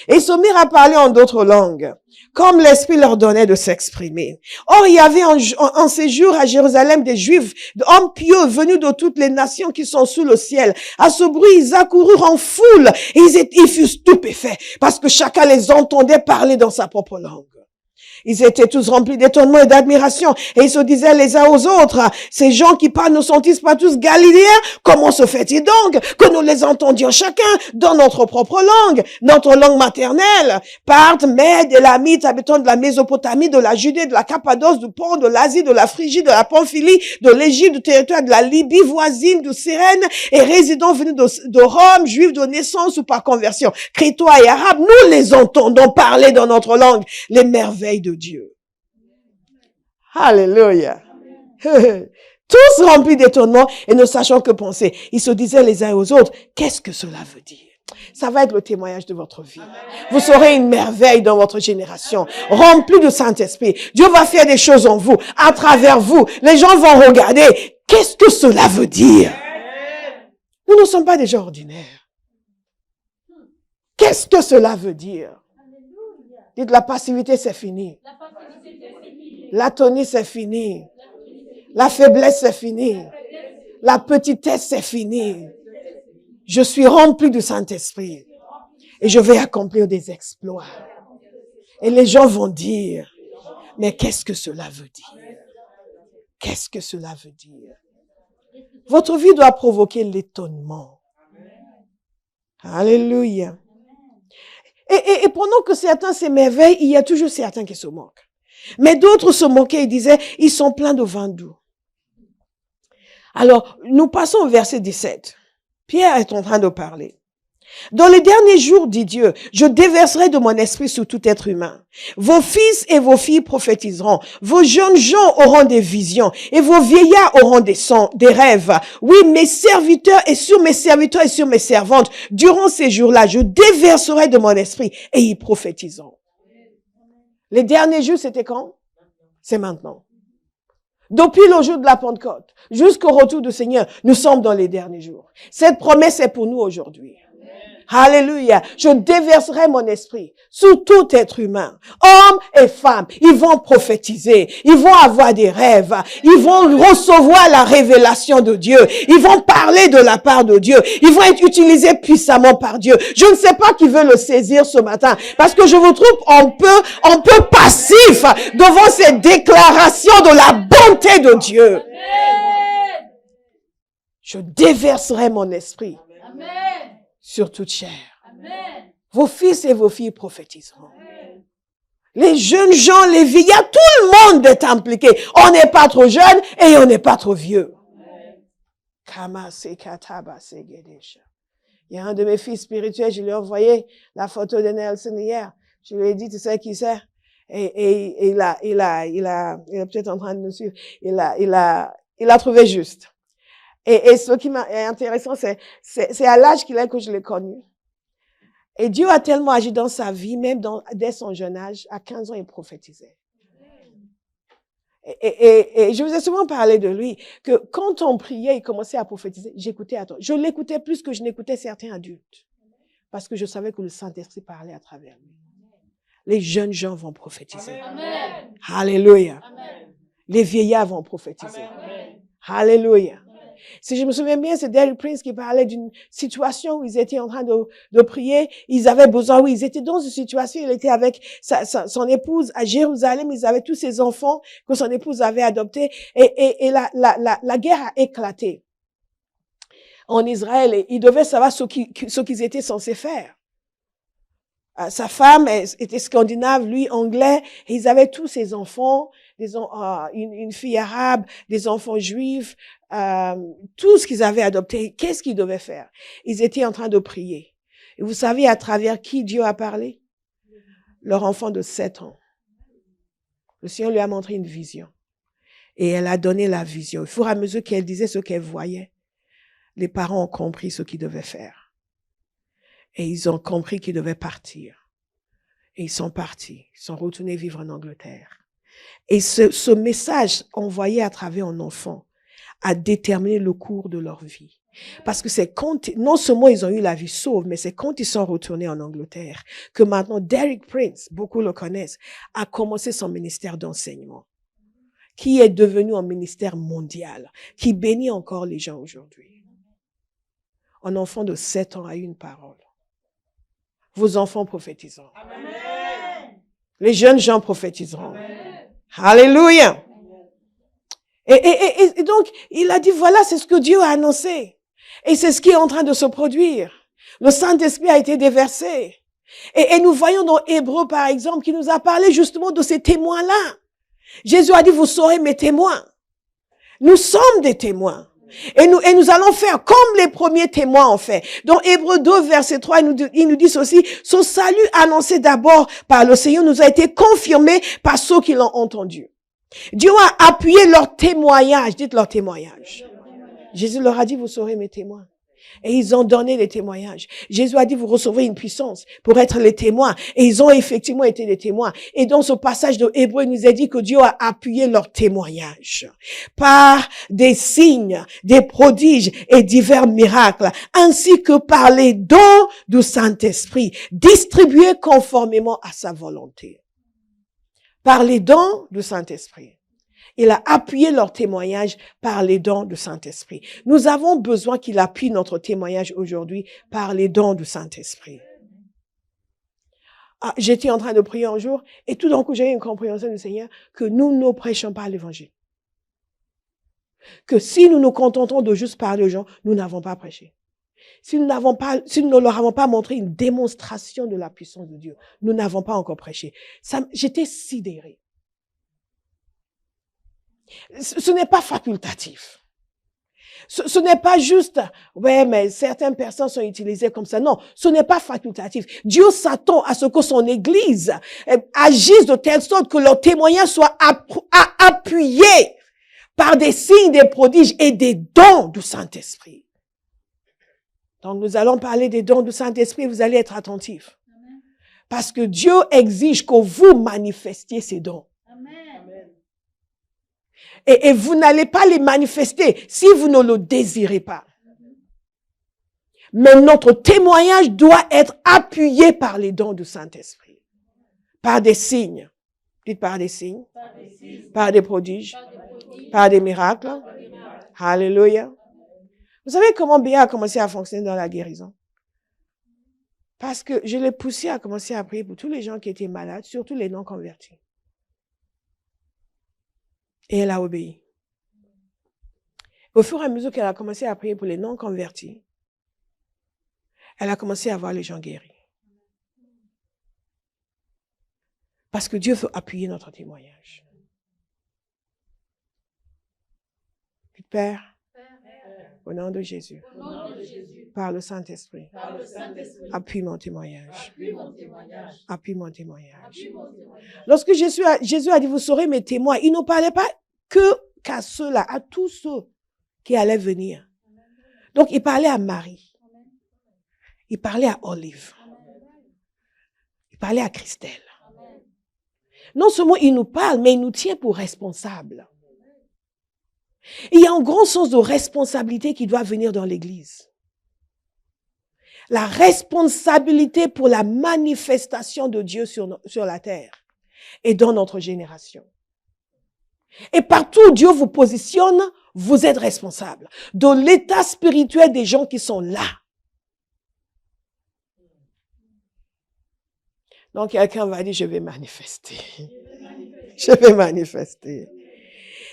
ils se mirent à parler en d'autres langues, comme l'Esprit leur donnait de s'exprimer. Or, il y avait en séjour à Jérusalem des Juifs, hommes pieux venus de toutes les nations qui sont sous le ciel. À ce bruit, ils accoururent en foule et ils furent stupéfaits parce que chacun les entendait parler dans sa propre langue. Ils étaient tous remplis d'étonnement et d'admiration. Et ils se disaient les uns aux autres, ces gens qui parlent ne sont-ils pas tous galiléens? Comment se fait-il donc que nous les entendions chacun dans notre propre langue, notre langue maternelle? Parthes, Mèdes, Élamites, habitants de la Mésopotamie, de la Judée, de la Cappadoce, du Pont, de l'Asie, de la Phrygie, de la Pamphylie, de l'Égypte, du territoire de la Libye voisine, du Cyrène, et résidents venus de Rome, juifs de naissance ou par conversion, Crétois et Arabes, nous les entendons parler dans notre langue les merveilles de Dieu. Alléluia. Tous remplis d'étonnement et ne sachant que penser. Ils se disaient les uns aux autres, qu'est-ce que cela veut dire? Ça va être le témoignage de votre vie. Vous serez une merveille dans votre génération, remplie de Saint-Esprit. Dieu va faire des choses en vous, à travers vous. Les gens vont regarder, qu'est-ce que cela veut dire? Nous ne sommes pas des gens ordinaires. Qu'est-ce que cela veut dire? Dites, la passivité, c'est fini. L'atonie, c'est fini. La faiblesse, c'est fini. La petitesse, c'est fini. Je suis rempli du Saint-Esprit. Et je vais accomplir des exploits. Et les gens vont dire, mais qu'est-ce que cela veut dire? Qu'est-ce que cela veut dire? Votre vie doit provoquer l'étonnement. Alléluia. Et pendant que certains s'émerveillent, il y a toujours certains qui se moquent. Mais d'autres se moquaient et disaient, ils sont pleins de vin doux. Alors, nous passons au verset 17. Pierre est en train de parler. Dans les derniers jours, dit Dieu, je déverserai de mon esprit sur tout être humain. Vos fils et vos filles prophétiseront. Vos jeunes gens auront des visions et vos vieillards auront des rêves. Oui, mes serviteurs et sur mes serviteurs et sur mes servantes, durant ces jours-là, je déverserai de mon esprit et ils prophétiseront. Les derniers jours, c'était quand? C'est maintenant. Depuis le jour de la Pentecôte, jusqu'au retour du Seigneur, nous sommes dans les derniers jours. Cette promesse est pour nous aujourd'hui. Alléluia. Je déverserai mon esprit sur tout être humain, hommes et femmes. Ils vont prophétiser. Ils vont avoir des rêves. Ils vont recevoir la révélation de Dieu. Ils vont parler de la part de Dieu. Ils vont être utilisés puissamment par Dieu. Je ne sais pas qui veut le saisir ce matin parce que je vous trouve un peu passif devant ces déclarations de la bonté de Dieu. Je déverserai mon esprit. Amen. Sur toute chair. Amen. Vos fils et vos filles prophétiseront. Amen. Les jeunes gens, les vieillards, tout le monde est impliqué. On n'est pas trop jeune et on n'est pas trop vieux. Amen. Il y a un de mes fils spirituels, je lui ai envoyé la photo de Nelson hier. Je lui ai dit, tu sais qui c'est? Et il est peut-être en train de nous suivre. Il a trouvé juste. Et ce qui est intéressant, c'est à l'âge qu'il a que je l'ai connu. Et Dieu a tellement agi dans sa vie, même dès son jeune âge, à 15 ans, il prophétisait. Et je vous ai souvent parlé de lui, que quand on priait, il commençait à prophétiser. J'écoutais à toi. Je l'écoutais plus que je n'écoutais certains adultes. Parce que je savais que le Saint-Esprit parlait à travers lui. Les jeunes gens vont prophétiser. Amen. Alléluia. Amen. Les vieillards vont prophétiser. Amen. Alléluia. Si je me souviens bien, c'est Derek Prince qui parlait d'une situation où ils étaient en train de prier. Ils avaient besoin, oui, ils étaient dans une situation, il était avec son épouse à Jérusalem, ils avaient tous ces enfants que son épouse avait adoptés et la guerre a éclaté en Israël et ils devaient savoir ce qu'ils étaient censés faire. Sa femme était scandinave, lui anglais, et ils avaient tous ces enfants, une fille arabe, des enfants juifs, tout ce qu'ils avaient adopté. Qu'est-ce qu'ils devaient faire? Ils étaient en train de prier. Et vous savez à travers qui Dieu a parlé? Leur enfant de 7 ans. Le Seigneur lui a montré une vision. Et elle a donné la vision. Au fur et à mesure qu'elle disait ce qu'elle voyait, les parents ont compris ce qu'ils devaient faire. Et ils ont compris qu'ils devaient partir. Et ils sont partis. Ils sont retournés vivre en Angleterre. Et ce message envoyé à travers un enfant a déterminé le cours de leur vie. Parce que c'est quand, non seulement ils ont eu la vie sauve, mais c'est quand ils sont retournés en Angleterre que maintenant Derek Prince, beaucoup le connaissent, a commencé son ministère d'enseignement, qui est devenu un ministère mondial, qui bénit encore les gens aujourd'hui. Un enfant de 7 ans a eu une parole. Vos enfants prophétisant. Amen. Les jeunes gens prophétiseront. Alléluia. Et donc, il a dit, voilà, c'est ce que Dieu a annoncé. Et c'est ce qui est en train de se produire. Le Saint-Esprit a été déversé. Et nous voyons dans Hébreux, par exemple, qui nous a parlé justement de ces témoins-là. Jésus a dit, vous serez mes témoins. Nous sommes des témoins. Et nous allons faire comme les premiers témoins ont fait. Dans Hébreux 2, verset 3, il nous dit ceci, ce salut annoncé d'abord par le Seigneur nous a été confirmé par ceux qui l'ont entendu. Dieu a appuyé leur témoignage. Dites leur témoignage. Jésus leur a dit, vous serez mes témoins. Et ils ont donné les témoignages. Jésus a dit, vous recevrez une puissance pour être les témoins. Et ils ont effectivement été les témoins. Et dans ce passage de Hébreux, il nous a dit que Dieu a appuyé leur témoignage par des signes, des prodiges et divers miracles, ainsi que par les dons du Saint-Esprit, distribués conformément à sa volonté. Par les dons du Saint-Esprit. Il a appuyé leur témoignage par les dons du Saint-Esprit. Nous avons besoin qu'il appuie notre témoignage aujourd'hui par les dons du Saint-Esprit. Ah, j'étais en train de prier un jour et tout d'un coup j'ai eu une compréhension du Seigneur que nous ne prêchons pas l'évangile. Que si nous nous contentons de juste parler aux gens, nous n'avons pas prêché. Si nous ne leur avons pas montré une démonstration de la puissance de Dieu, nous n'avons pas encore prêché. J'étais sidérée. Ce n'est pas facultatif. Ce n'est pas juste, ouais, mais certaines personnes sont utilisées comme ça. Non, ce n'est pas facultatif. Dieu s'attend à ce que son Église agisse de telle sorte que leur témoignage soit appuyé par des signes, des prodiges et des dons du Saint-Esprit. Donc nous allons parler des dons du Saint-Esprit, vous allez être attentifs. Parce que Dieu exige que vous manifestiez ces dons. Et vous n'allez pas les manifester si vous ne le désirez pas. Mais notre témoignage doit être appuyé par les dons du Saint-Esprit. Par des signes. Dites par des signes. Par des prodiges. Par des miracles. Alléluia. Vous savez comment Béa a commencé à fonctionner dans la guérison? Parce que je l'ai poussé à commencer à prier pour tous les gens qui étaient malades, surtout les non-convertis. Et elle a obéi. Au fur et à mesure qu'elle a commencé à prier pour les non-convertis, elle a commencé à voir les gens guéris. Parce que Dieu veut appuyer notre témoignage. Père, au nom de Jésus, par le Saint-Esprit, appuie mon témoignage. Appuie mon témoignage. Lorsque Jésus a dit, vous serez mes témoins, il ne parlait pas qu'à ceux-là, à tous ceux qui allaient venir. Donc, il parlait à Marie. Il parlait à Olive. Il parlait à Christelle. Non seulement il nous parle, mais il nous tient pour responsables. Il y a un grand sens de responsabilité qui doit venir dans l'Église. La responsabilité pour la manifestation de Dieu sur la terre et dans notre génération. Et partout où Dieu vous positionne, vous êtes responsable de l'état spirituel des gens qui sont là. Donc quelqu'un va dire, je vais manifester. Je vais manifester.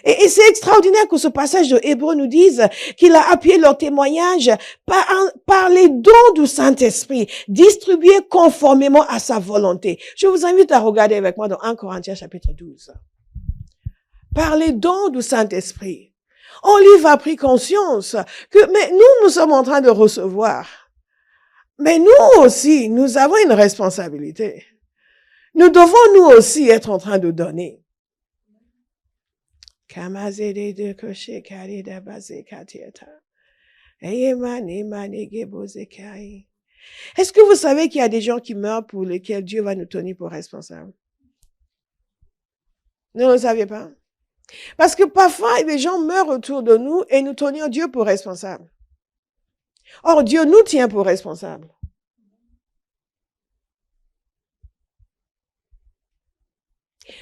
Et c'est extraordinaire que ce passage de Hébreux nous dise qu'il a appuyé leur témoignage par les dons du Saint-Esprit, distribués conformément à sa volonté. Je vous invite à regarder avec moi dans 1 Corinthiens chapitre 12. Par les dons du Saint-Esprit. Olive a pris conscience que, mais nous sommes en train de recevoir. Mais nous aussi, nous avons une responsabilité. Nous devons nous aussi être en train de donner. Est-ce que vous savez qu'il y a des gens qui meurent pour lesquels Dieu va nous tenir pour responsables? Ne le saviez pas? Parce que parfois, les gens meurent autour de nous et nous tenions Dieu pour responsable. Or, Dieu nous tient pour responsables.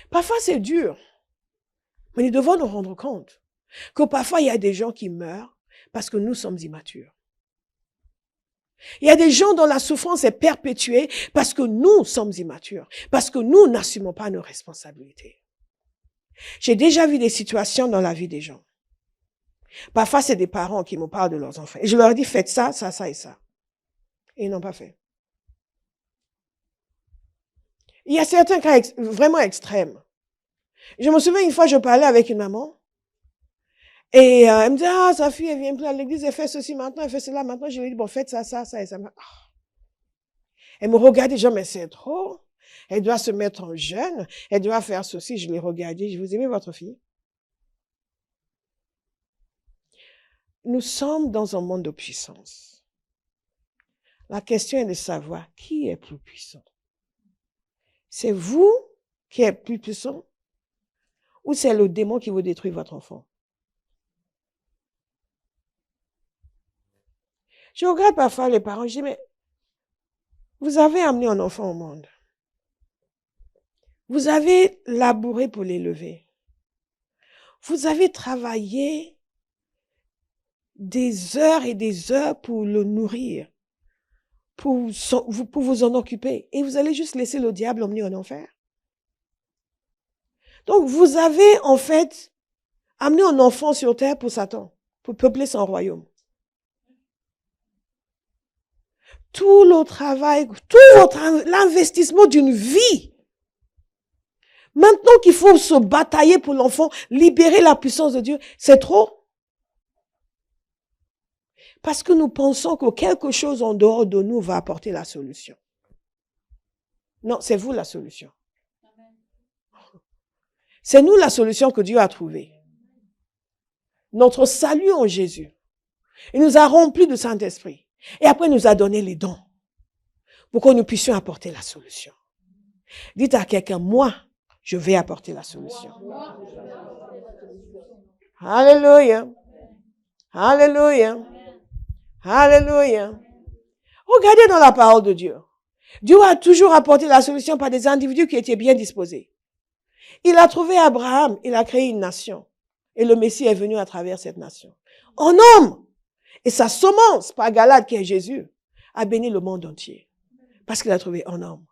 Parfois, c'est dur. Mais nous devons nous rendre compte que parfois, il y a des gens qui meurent parce que nous sommes immatures. Il y a des gens dont la souffrance est perpétuée parce que nous sommes immatures, parce que nous n'assumons pas nos responsabilités. J'ai déjà vu des situations dans la vie des gens. Parfois, c'est des parents qui me parlent de leurs enfants. Et je leur dis, faites ça, ça, ça et ça. Et ils n'ont pas fait. Il y a certains cas vraiment extrêmes. Je me souviens une fois, je parlais avec une maman. Et elle me dit, ah, sa fille, elle vient plus à l'église, elle fait ceci maintenant, elle fait cela maintenant. Je lui ai dit, bon, faites ça, ça, ça et ça. Elle me regardait, genre, mais c'est trop. Elle doit se mettre en jeûne. Elle doit faire ceci. Je l'ai regardé. Je vous aimez votre fille? Nous sommes dans un monde de puissance. La question est de savoir qui est plus puissant. C'est vous qui êtes plus puissant ou c'est le démon qui vous détruit votre enfant? Je regarde parfois les parents, je dis, mais vous avez amené un enfant au monde. Vous avez labouré pour l'élever. Vous avez travaillé des heures et des heures pour le nourrir, pour vous en occuper. Et vous allez juste laisser le diable emmener en enfer. Donc, vous avez en fait amené un enfant sur terre pour Satan, pour peupler son royaume. Tout le travail, l'investissement d'une vie. Maintenant qu'il faut se batailler pour l'enfant, libérer la puissance de Dieu, c'est trop. Parce que nous pensons que quelque chose en dehors de nous va apporter la solution. Non, c'est vous la solution. C'est nous la solution que Dieu a trouvée. Notre salut en Jésus. Il nous a remplis de Saint-Esprit. Et après, il nous a donné les dons pour que nous puissions apporter la solution. Dites à quelqu'un, moi, je vais apporter la solution. Alléluia. Alléluia. Alléluia. Regardez dans la parole de Dieu. Dieu a toujours apporté la solution par des individus qui étaient bien disposés. Il a trouvé Abraham, il a créé une nation. Et le Messie est venu à travers cette nation. En homme. Et sa semence, par Galate qui est Jésus, a béni le monde entier. Parce qu'il a trouvé un homme.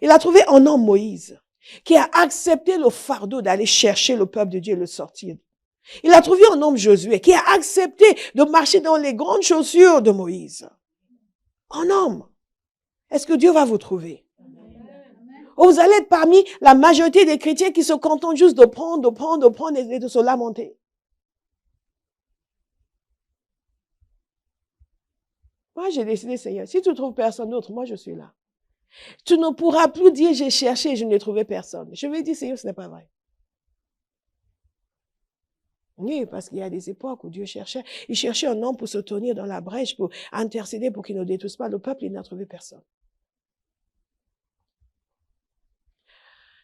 Il a trouvé un homme Moïse, qui a accepté le fardeau d'aller chercher le peuple de Dieu et le sortir. Il a trouvé un homme Josué, qui a accepté de marcher dans les grandes chaussures de Moïse. Un homme. Est-ce que Dieu va vous trouver? Ou vous allez être parmi la majorité des chrétiens qui se contentent juste de prendre et de se lamenter. Moi, j'ai décidé, Seigneur, si tu ne trouves personne d'autre, moi, je suis là. Tu ne pourras plus dire, j'ai cherché et je n'ai trouvé personne. Je vais dire, Seigneur, ce n'est pas vrai. Oui, parce qu'il y a des époques où Dieu cherchait. Il cherchait un homme pour se tenir dans la brèche, pour intercéder, pour qu'il ne détruise pas le peuple. Il n'a trouvé personne.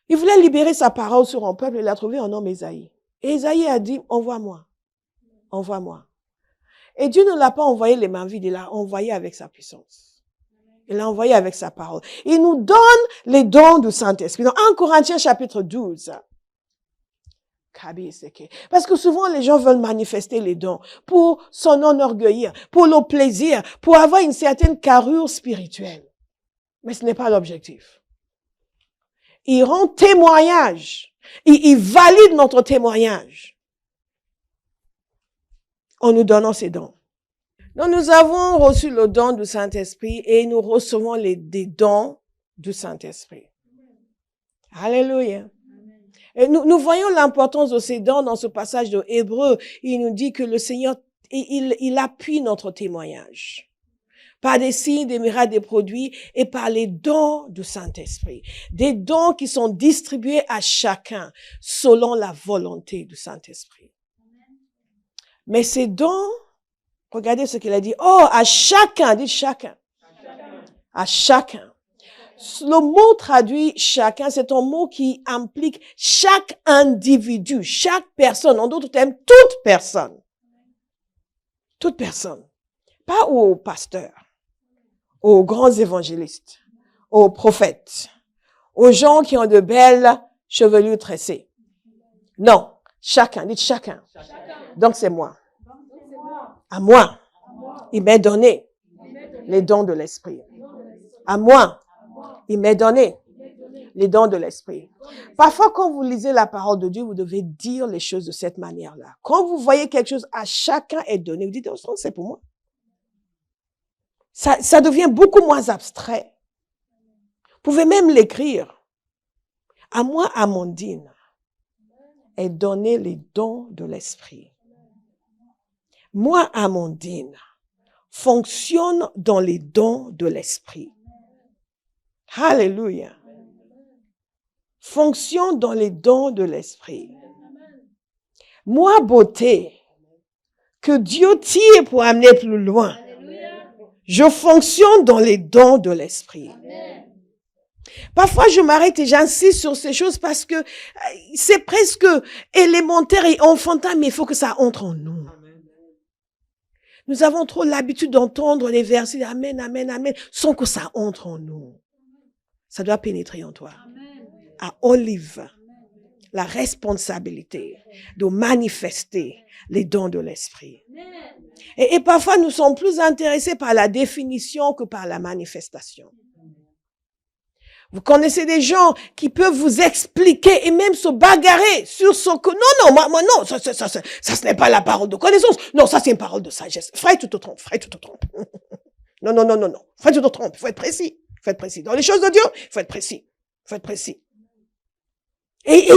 Il voulait libérer sa parole sur un peuple. Il a trouvé un homme, Ésaïe. Et Ésaïe a dit, envoie-moi. Envoie-moi. Et Dieu ne l'a pas envoyé les mains vides. Il l'a envoyé avec sa puissance. Il l'a envoyé avec sa parole. Il nous donne les dons du Saint-Esprit. Dans 1 Corinthiens chapitre 12. Parce que souvent, les gens veulent manifester les dons pour s'en enorgueillir, pour le plaisir, pour avoir une certaine carrure spirituelle. Mais ce n'est pas l'objectif. Il rend témoignage. Il valide notre témoignage en nous donnant ces dons. Donc, nous avons reçu le don du Saint-Esprit et nous recevons des dons du Saint-Esprit. Alléluia. Et nous voyons l'importance de ces dons dans ce passage de Hébreux. Il nous dit que le Seigneur, il appuie notre témoignage par des signes, des miracles, des produits et par les dons du Saint-Esprit. Des dons qui sont distribués à chacun selon la volonté du Saint-Esprit. Mais ces dons, regardez ce qu'il a dit. Oh, à chacun, dites chacun. À chacun. Le mot traduit chacun, c'est un mot qui implique chaque individu, chaque personne. En d'autres termes, toute personne. Toute personne. Pas aux pasteurs, aux grands évangélistes, aux prophètes, aux gens qui ont de belles chevelures tressées. Non, chacun, dites chacun. Donc c'est moi. À moi. Il m'est donné les dons de l'esprit. À moi, il m'est donné les dons de l'esprit. Parfois, quand vous lisez la parole de Dieu, vous devez dire les choses de cette manière-là. Quand vous voyez quelque chose, à chacun est donné, vous dites, oh, c'est pour moi. Ça devient beaucoup moins abstrait. Vous pouvez même l'écrire. À moi, Amandine, est donné les dons de l'esprit. Moi, Amandine, fonctionne dans les dons de l'esprit. Alléluia. Fonctionne dans les dons de l'esprit. Moi, beauté, que Dieu tire pour amener plus loin. Je fonctionne dans les dons de l'esprit. Parfois, je m'arrête et j'insiste sur ces choses parce que c'est presque élémentaire et enfantin, mais il faut que ça entre en nous. Nous avons trop l'habitude d'entendre les versets Amen, Amen, Amen, sans que ça entre en nous. Ça doit pénétrer en toi. À Olive, la responsabilité de manifester les dons de l'esprit. Et parfois, nous sommes plus intéressés par la définition que par la manifestation. Vous connaissez des gens qui peuvent vous expliquer et même se bagarrer sur ce que... Non, moi, non, ça, ce n'est pas la parole de connaissance. Non, ça, c'est une parole de sagesse. Frère, tu te trompes, frère, tu te trompes. Non. Frère, tu te trompes. Il faut être précis. Il faut être précis. Dans les choses de Dieu, il faut être précis. Il faut être précis. Et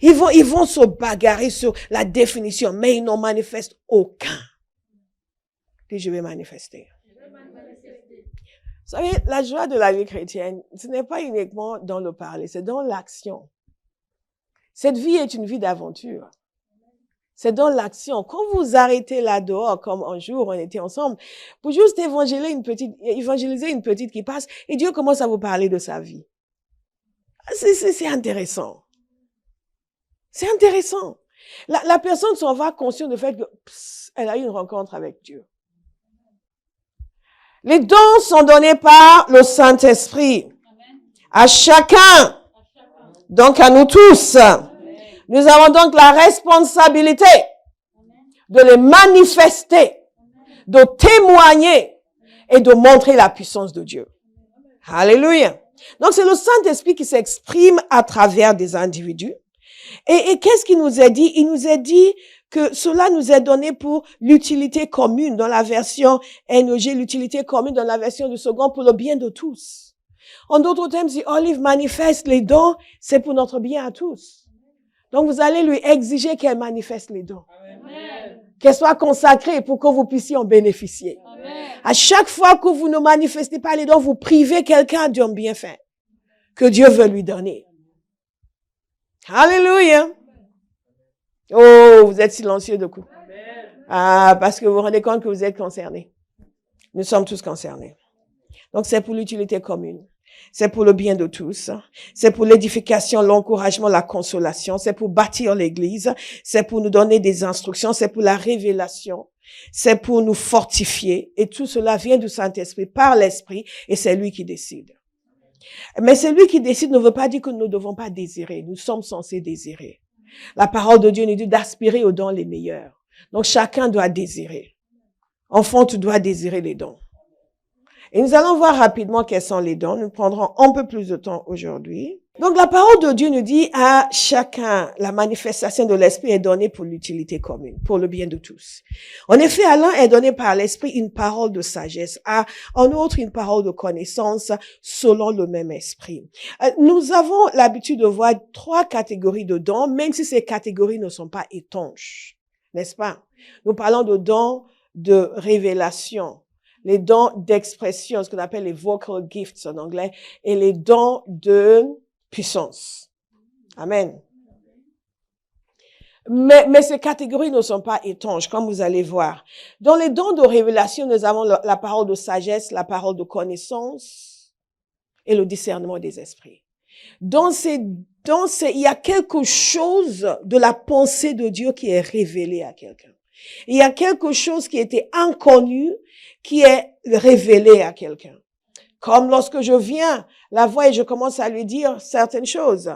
ils vont se bagarrer sur la définition, mais ils n'en manifestent aucun. Puis je vais manifester. Vous savez, la joie de la vie chrétienne, ce n'est pas uniquement dans le parler, c'est dans l'action. Cette vie est une vie d'aventure. C'est dans l'action. Quand vous arrêtez là dehors, comme un jour on était ensemble, pour juste évangéliser une petite qui passe, et Dieu commence à vous parler de sa vie. C'est intéressant. C'est intéressant. La personne s'en va consciente du fait que elle a eu une rencontre avec Dieu. Les dons sont donnés par le Saint-Esprit. À chacun. Donc à nous tous. Nous avons donc la responsabilité de les manifester, de témoigner et de montrer la puissance de Dieu. Alléluia. Donc c'est le Saint-Esprit qui s'exprime à travers des individus. Et qu'est-ce qu'il nous a dit? Il nous a dit que cela nous est donné pour l'utilité commune dans la version NEG, l'utilité commune dans la version du second pour le bien de tous. En d'autres termes, si Olive manifeste les dons, c'est pour notre bien à tous. Donc vous allez lui exiger qu'elle manifeste les dons. Qu'elle soit consacrée pour que vous puissiez en bénéficier. Amen. À chaque fois que vous ne manifestez pas les dons, vous privez quelqu'un d'un bienfait que Dieu veut lui donner. Alléluia. Oh, vous êtes silencieux de coup. Ah, parce que vous vous rendez compte que vous êtes concernés. Nous sommes tous concernés. Donc c'est pour l'utilité commune. C'est pour le bien de tous. C'est pour l'édification, l'encouragement, la consolation. C'est pour bâtir l'église. C'est pour nous donner des instructions. C'est pour la révélation. C'est pour nous fortifier. Et tout cela vient du Saint-Esprit par l'Esprit et c'est lui qui décide. Mais celui qui décide ne veut pas dire que nous ne devons pas désirer. Nous sommes censés désirer. La parole de Dieu nous dit d'aspirer aux dons les meilleurs. Donc chacun doit désirer. Enfant, tu dois désirer les dons. Et nous allons voir rapidement quels sont les dons. Nous prendrons un peu plus de temps aujourd'hui. Donc la parole de Dieu nous dit à chacun, la manifestation de l'Esprit est donnée pour l'utilité commune, pour le bien de tous. En effet, à l'un est donné par l'Esprit une parole de sagesse, à un autre une parole de connaissance selon le même Esprit. Nous avons l'habitude de voir 3 catégories de dons, même si ces catégories ne sont pas étanches, n'est-ce pas? Nous parlons de dons de révélation, les dons d'expression, ce qu'on appelle les vocal gifts en anglais, et les dons de puissance. Amen. Mais ces catégories ne sont pas étanches, comme vous allez voir. Dans les dons de révélation, nous avons la parole de sagesse, la parole de connaissance et le discernement des esprits. Il y a quelque chose de la pensée de Dieu qui est révélé à quelqu'un. Il y a quelque chose qui était inconnu, qui est révélé à quelqu'un. Comme lorsque je viens la voir et je commence à lui dire certaines choses.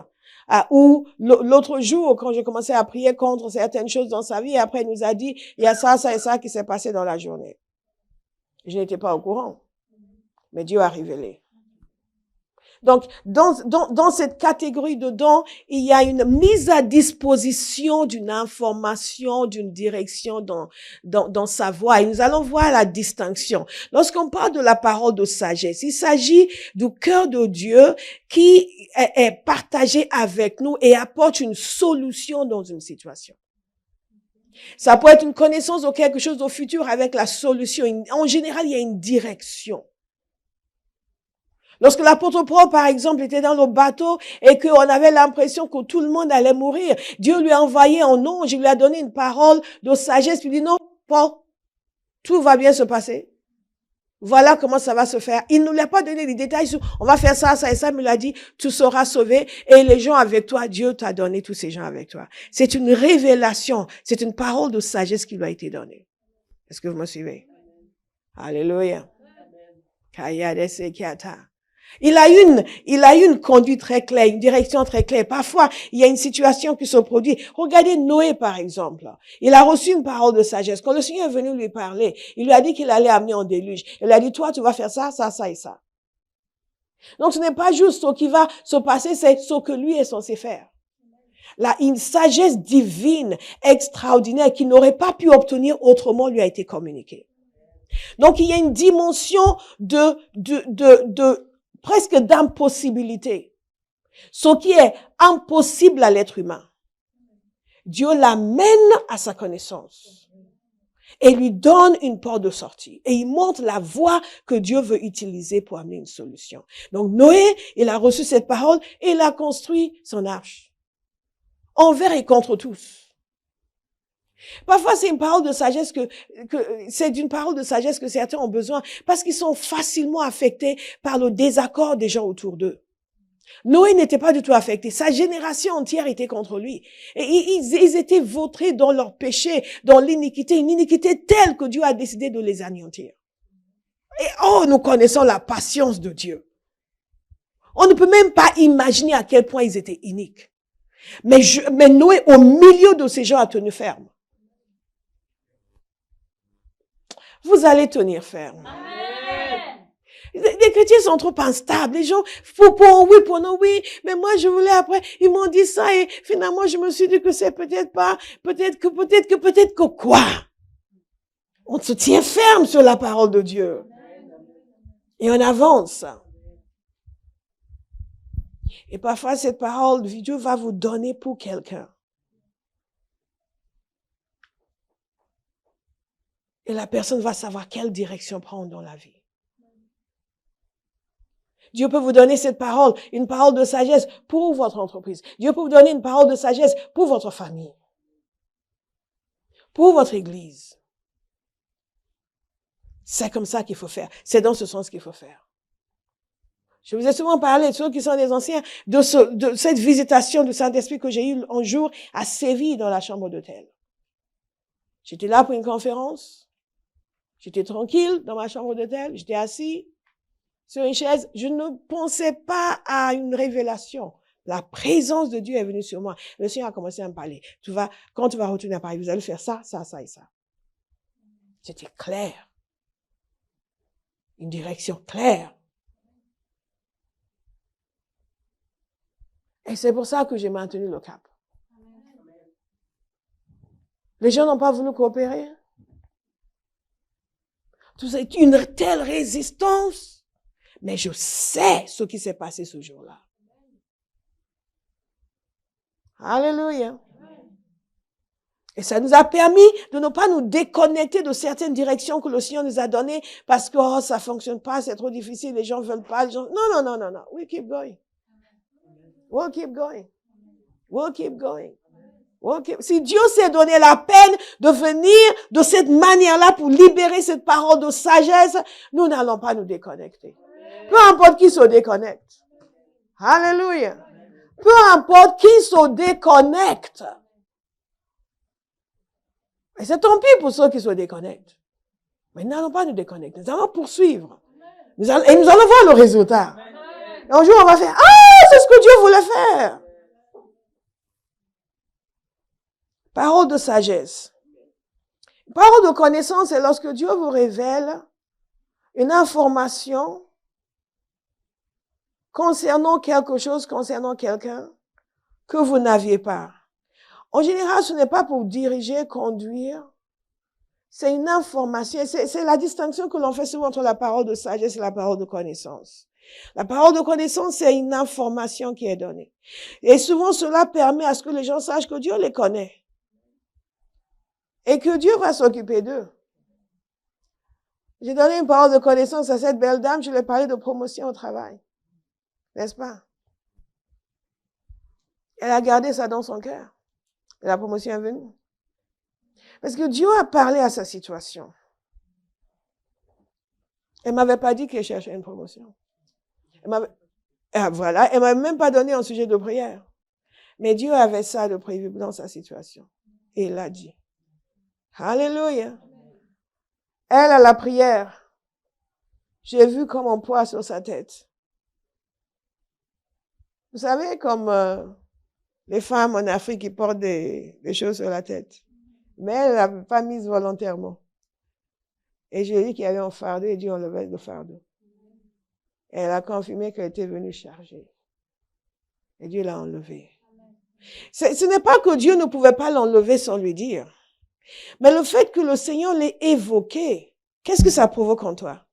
Ou l'autre jour, quand je commençais à prier contre certaines choses dans sa vie, après il nous a dit, il y a ça et ça qui s'est passé dans la journée. Je n'étais pas au courant. Mais Dieu a révélé. Donc, dans cette catégorie de dons, il y a une mise à disposition d'une information, d'une direction dans sa voix. Et nous allons voir la distinction. Lorsqu'on parle de la parole de sagesse, il s'agit du cœur de Dieu qui est partagé avec nous et apporte une solution dans une situation. Ça peut être une connaissance de quelque chose au futur avec la solution. En général, il y a une direction. Lorsque l'apôtre Paul, par exemple, était dans le bateau et qu'on avait l'impression que tout le monde allait mourir, Dieu lui a envoyé un ange, il lui a donné une parole de sagesse, puis il dit non, Paul, tout va bien se passer. Voilà comment ça va se faire. Il ne lui a pas donné les détails sur, on va faire ça, ça et ça, mais il a dit, tu seras sauvé et les gens avec toi, Dieu t'a donné tous ces gens avec toi. C'est une révélation, c'est une parole de sagesse qui lui a été donnée. Est-ce que vous me suivez? Alléluia. Il a eu une conduite très claire, une direction très claire. Parfois, il y a une situation qui se produit. Regardez Noé, par exemple. Il a reçu une parole de sagesse. Quand le Seigneur est venu lui parler, il lui a dit qu'il allait amener un déluge. Il lui a dit, toi, tu vas faire ça, ça, ça et ça. Donc, ce n'est pas juste ce qui va se passer, c'est ce que lui est censé faire. Là, une sagesse divine, extraordinaire, qu'il n'aurait pas pu obtenir autrement, lui a été communiquée. Donc, il y a une dimension presque d'impossibilité. Ce qui est impossible à l'être humain, Dieu l'amène à sa connaissance et lui donne une porte de sortie. Et il montre la voie que Dieu veut utiliser pour amener une solution. Donc Noé, il a reçu cette parole et il a construit son arche. Envers et contre tous. Parfois, c'est une parole de sagesse c'est d'une parole de sagesse que certains ont besoin parce qu'ils sont facilement affectés par le désaccord des gens autour d'eux. Noé n'était pas du tout affecté. Sa génération entière était contre lui. Et ils étaient vautrés dans leur péché, dans l'iniquité, une iniquité telle que Dieu a décidé de les anéantir. Et nous connaissons la patience de Dieu. On ne peut même pas imaginer à quel point ils étaient iniques. Mais Noé, au milieu de ces gens, a tenu ferme. Vous allez tenir ferme. Amen. Les chrétiens sont trop instables. Les gens, pour oui, pour non, oui. Mais moi, je voulais après, ils m'ont dit ça et finalement, je me suis dit que c'est peut-être pas, peut-être que quoi? On se tient ferme sur la parole de Dieu. Et on avance. Et parfois, cette parole, Dieu va vous donner pour quelqu'un. Et la personne va savoir quelle direction prendre dans la vie. Dieu peut vous donner cette parole, une parole de sagesse pour votre entreprise. Dieu peut vous donner une parole de sagesse pour votre famille. Pour votre église. C'est comme ça qu'il faut faire. C'est dans ce sens qu'il faut faire. Je vous ai souvent parlé, ceux qui sont des anciens, de cette visitation du Saint-Esprit que j'ai eue un jour à Séville dans la chambre d'hôtel. J'étais là pour une conférence. J'étais tranquille dans ma chambre d'hôtel, j'étais assis sur une chaise. Je ne pensais pas à une révélation. La présence de Dieu est venue sur moi. Le Seigneur a commencé à me parler. Quand tu vas retourner à Paris, vous allez faire ça, ça, ça et ça. C'était clair. Une direction claire. Et c'est pour ça que j'ai maintenu le cap. Les gens n'ont pas voulu coopérer. C'est une telle résistance. Mais je sais ce qui s'est passé ce jour-là. Alléluia. Et ça nous a permis de ne pas nous déconnecter de certaines directions que le Seigneur nous a données parce que ça fonctionne pas, c'est trop difficile, les gens veulent pas. Non. We keep going. We'll keep going. We'll keep going. Si Dieu s'est donné la peine de venir de cette manière-là pour libérer cette parole de sagesse, nous n'allons pas nous déconnecter. Peu importe qui se déconnecte. Alléluia. Peu importe qui se déconnecte. Et c'est tant pis pour ceux qui se déconnectent. Mais nous n'allons pas nous déconnecter. Nous allons poursuivre. Et nous allons voir le résultat. Et un jour, on va faire, c'est ce que Dieu voulait faire. Parole de sagesse. Parole de connaissance, c'est lorsque Dieu vous révèle une information concernant quelque chose, concernant quelqu'un que vous n'aviez pas. En général, ce n'est pas pour diriger, conduire. C'est une information. C'est la distinction que l'on fait souvent entre la parole de sagesse et la parole de connaissance. La parole de connaissance, c'est une information qui est donnée. Et souvent, cela permet à ce que les gens sachent que Dieu les connaît. Et que Dieu va s'occuper d'eux. J'ai donné une parole de connaissance à cette belle dame, je lui ai parlé de promotion au travail. N'est-ce pas? Elle a gardé ça dans son cœur. Et la promotion est venue. Parce que Dieu a parlé à sa situation. Elle m'avait pas dit qu'elle cherchait une promotion. Voilà, elle m'avait même pas donné un sujet de prière. Mais Dieu avait ça de prévu dans sa situation. Et il l'a dit. Alléluia. Elle, à la prière, j'ai vu comme un poids sur sa tête. Vous savez, comme les femmes en Afrique qui portent des choses sur la tête. Mais elle ne l'avait pas mise volontairement. Et j'ai dit qu'il y avait un fardeau et Dieu enlevait le fardeau. Et elle a confirmé qu'elle était venue charger. Et Dieu l'a enlevé. Ce n'est pas que Dieu ne pouvait pas l'enlever sans lui dire. Mais le fait que le Seigneur l'ait évoqué, qu'est-ce que ça provoque en toi?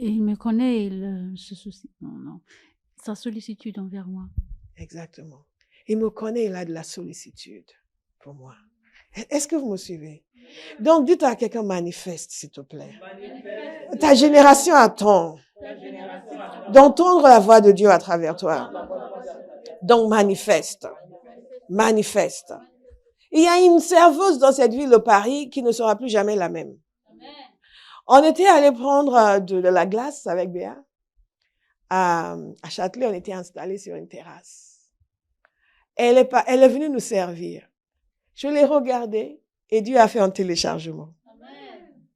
Et il me connaît, il se soucie. Non. Sa sollicitude envers moi. Exactement. Il me connaît, il a de la sollicitude pour moi. Est-ce que vous me suivez? Donc, dites à quelqu'un, manifeste, s'il te plaît. Manifeste. Ta génération attend d'entendre la voix de Dieu à travers toi. Donc, manifeste. Manifeste. Il y a une serveuse dans cette ville de Paris qui ne sera plus jamais la même. On était allé prendre de la glace avec Béa. À Châtelet, on était installés sur une terrasse. Elle est venue nous servir. Je l'ai regardée et Dieu a fait un téléchargement. Amen.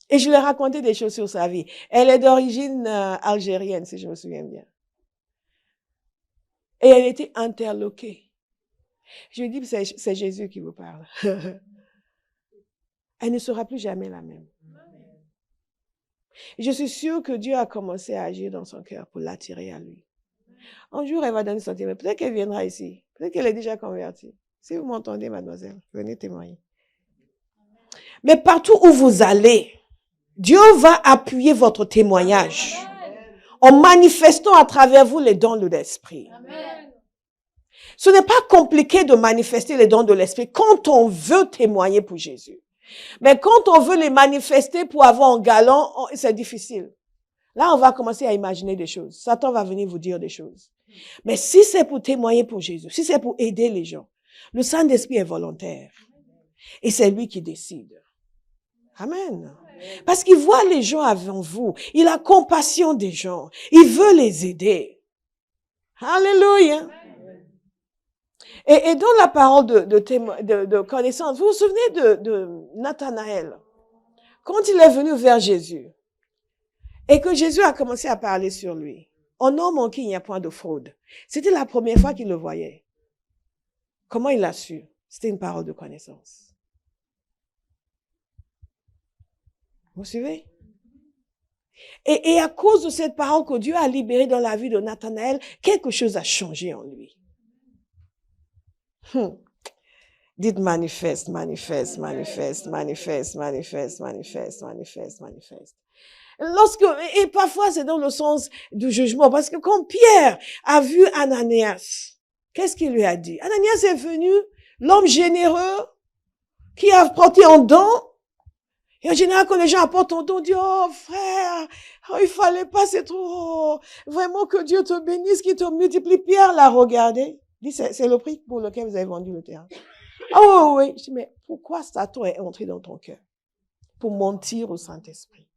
Et je lui ai raconté des choses sur sa vie. Elle est d'origine algérienne, si je me souviens bien. Et elle était interloquée. Je lui ai dit, c'est Jésus qui vous parle. Elle ne sera plus jamais la même. Je suis sûre que Dieu a commencé à agir dans son cœur pour l'attirer à lui. Un jour, elle va donner son témoin. Peut-être qu'elle viendra ici. Peut-être qu'elle est déjà convertie. Si vous m'entendez, mademoiselle, venez témoigner. Mais partout où vous allez, Dieu va appuyer votre témoignage en manifestant à travers vous les dons de l'esprit. Ce n'est pas compliqué de manifester les dons de l'esprit quand on veut témoigner pour Jésus. Mais quand on veut les manifester pour avoir un galant, c'est difficile. Là, on va commencer à imaginer des choses. Satan va venir vous dire des choses. Mais si c'est pour témoigner pour Jésus, si c'est pour aider les gens, le Saint-Esprit est volontaire. Et c'est lui qui décide. Amen. Parce qu'il voit les gens avant vous. Il a compassion des gens. Il veut les aider. Alléluia. Et dans la parole de connaissance, vous vous souvenez de Nathanaël, quand il est venu vers Jésus, et que Jésus a commencé à parler sur lui. Un homme en qui il n'y a point de fraude. C'était la première fois qu'il le voyait. Comment il l'a su? C'était une parole de connaissance. Vous suivez? Et à cause de cette parole que Dieu a libérée dans la vie de Nathanaël, quelque chose a changé en lui. Dites manifeste, manifeste, manifeste, manifeste, manifeste, manifeste, manifeste, manifeste. Et parfois c'est dans le sens du jugement, parce que quand Pierre a vu Ananias, qu'est-ce qu'il lui a dit? Ananias est venu, l'homme généreux, qui a apporté un don. Et en général, quand les gens apportent un don, on dit, oh frère, il fallait pas, c'est trop, vraiment que Dieu te bénisse, qu'il te multiplie. Pierre l'a regardé, dit, c'est le prix pour lequel vous avez vendu le terrain. Oh oui, je dis, mais pourquoi Satan est entré dans ton cœur? Pour mentir au Saint-Esprit.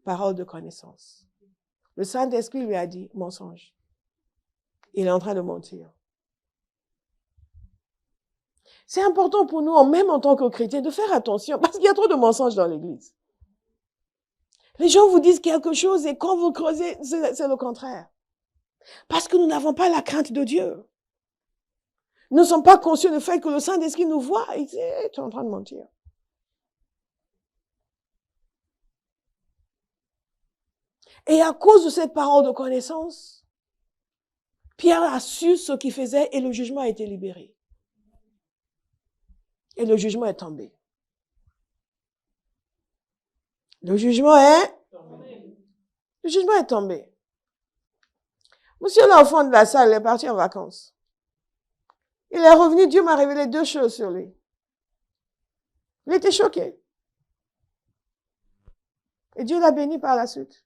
Parole de connaissance. Le Saint-Esprit lui a dit, mensonge. Il est en train de mentir. C'est important pour nous, même en tant que chrétiens, de faire attention, parce qu'il y a trop de mensonges dans l'Église. Les gens vous disent quelque chose et quand vous creusez, c'est le contraire. Parce que nous n'avons pas la crainte de Dieu. Nous ne sommes pas conscients du fait que le Saint-Esprit nous voit et dit, tu es en train de mentir. Et à cause de cette parole de connaissance, Pierre a su ce qu'il faisait et le jugement a été libéré. Et le jugement est tombé. Le jugement est tombé. Monsieur l'enfant de la salle est parti en vacances. Il est revenu, Dieu m'a révélé 2 choses sur lui. Il était choqué. Et Dieu l'a béni par la suite.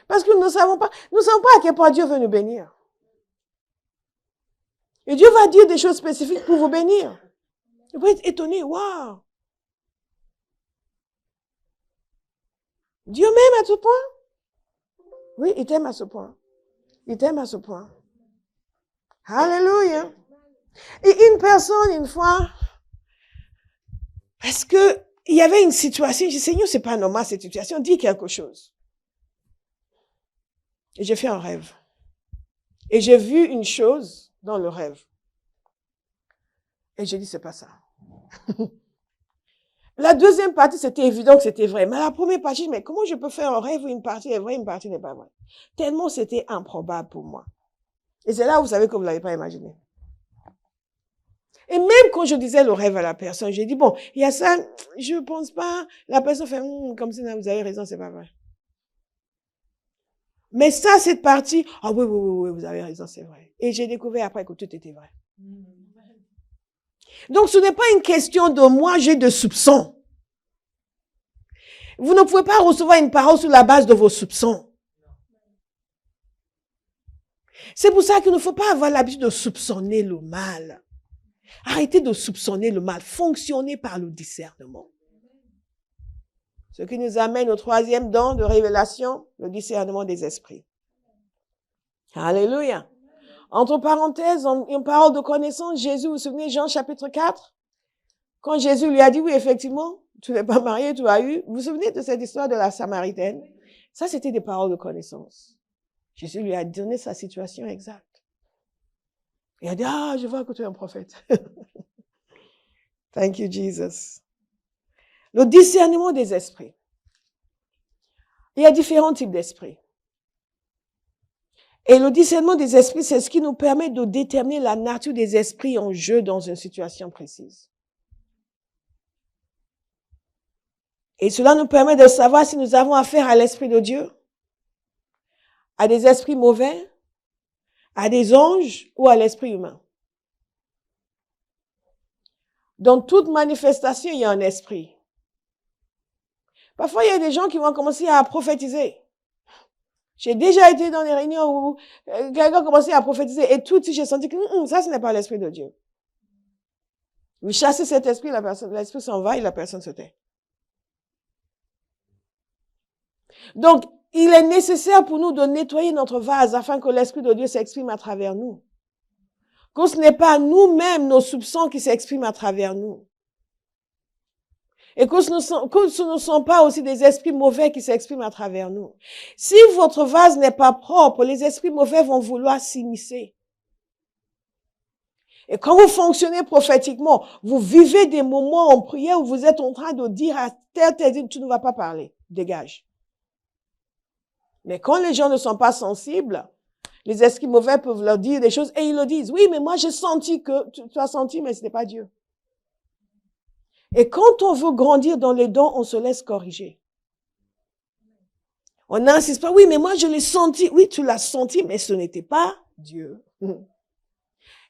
Parce que nous ne savons pas à quel point Dieu veut nous bénir. Et Dieu va dire des choses spécifiques pour vous bénir. Vous pouvez être étonné, waouh! Dieu m'aime à ce point? Oui, il t'aime à ce point. Il t'aime à ce point. Alléluia. Et une personne, une fois, parce que il y avait une situation, je dis, Seigneur, c'est pas normal cette situation, dis quelque chose. Et j'ai fait un rêve. Et j'ai vu une chose dans le rêve. Et j'ai dit, c'est pas ça. La deuxième partie, c'était évident que c'était vrai. Mais la première partie, mais comment je peux faire un rêve où une partie est vraie, une partie n'est pas vraie? Tellement c'était improbable pour moi. Et c'est là où vous savez que vous ne l'avez pas imaginé. Et même quand je disais le rêve à la personne, j'ai dit, bon, il y a ça, je pense pas. La personne fait, comme si vous avez raison, c'est pas vrai. Mais ça, cette partie, ah oui, vous avez raison, c'est vrai. Et j'ai découvert après que tout était vrai. Donc, ce n'est pas une question de moi, j'ai de soupçons. Vous ne pouvez pas recevoir une parole sur la base de vos soupçons. C'est pour ça qu'il ne faut pas avoir l'habitude de soupçonner le mal. Arrêtez de soupçonner le mal. Fonctionnez par le discernement. Ce qui nous amène au 3e don de révélation, le discernement des esprits. Alléluia. Entre parenthèses, une parole de connaissance, Jésus, vous vous souvenez, Jean chapitre 4, quand Jésus lui a dit, oui, effectivement, tu n'es pas marié, tu as eu. Vous vous souvenez de cette histoire de la Samaritaine? Ça, c'était des paroles de connaissance. Jésus lui a donné sa situation exacte. Il a dit, ah, je vois que tu es un prophète. Thank you, Jesus. Le discernement des esprits. Il y a différents types d'esprits. Et le discernement des esprits, c'est ce qui nous permet de déterminer la nature des esprits en jeu dans une situation précise. Et cela nous permet de savoir si nous avons affaire à l'esprit de Dieu, à des esprits mauvais, à des anges ou à l'esprit humain. Dans toute manifestation, il y a un esprit. Parfois, il y a des gens qui vont commencer à prophétiser. J'ai déjà été dans des réunions où quelqu'un a commencé à prophétiser et tout de suite, j'ai senti que ça, ce n'est pas l'esprit de Dieu. Vous chassez cet esprit, l'esprit s'en va et la personne se tait. Donc, il est nécessaire pour nous de nettoyer notre vase afin que l'esprit de Dieu s'exprime à travers nous. Que ce n'est pas nous-mêmes, nos soupçons qui s'expriment à travers nous. Et que ce ne sont pas aussi des esprits mauvais qui s'expriment à travers nous. Si votre vase n'est pas propre, les esprits mauvais vont vouloir s'immiscer. Et quand vous fonctionnez prophétiquement, vous vivez des moments en prière où vous êtes en train de dire à tel, tu ne vas pas parler, dégage. Mais quand les gens ne sont pas sensibles, les esprits mauvais peuvent leur dire des choses et ils le disent. Oui, mais moi j'ai senti que, tu as senti, mais ce n'est pas Dieu. Et quand on veut grandir dans les dons, on se laisse corriger. On n'insiste pas, oui, mais moi je l'ai senti. Oui, tu l'as senti, mais ce n'était pas Dieu.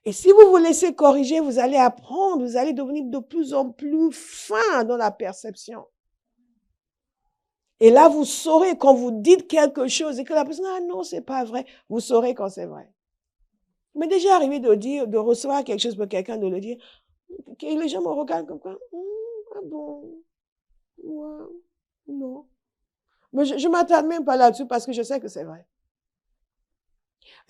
Et si vous vous laissez corriger, vous allez apprendre, vous allez devenir de plus en plus fin dans la perception. Et là, vous saurez quand vous dites quelque chose et que la personne, ah non, c'est pas vrai, vous saurez quand c'est vrai. Il m'est déjà arrivé de recevoir quelque chose pour quelqu'un, de le dire, que les gens me regardent comme quoi, ah bon, ouais, non. Mais je m'attarde même pas là-dessus parce que je sais que c'est vrai.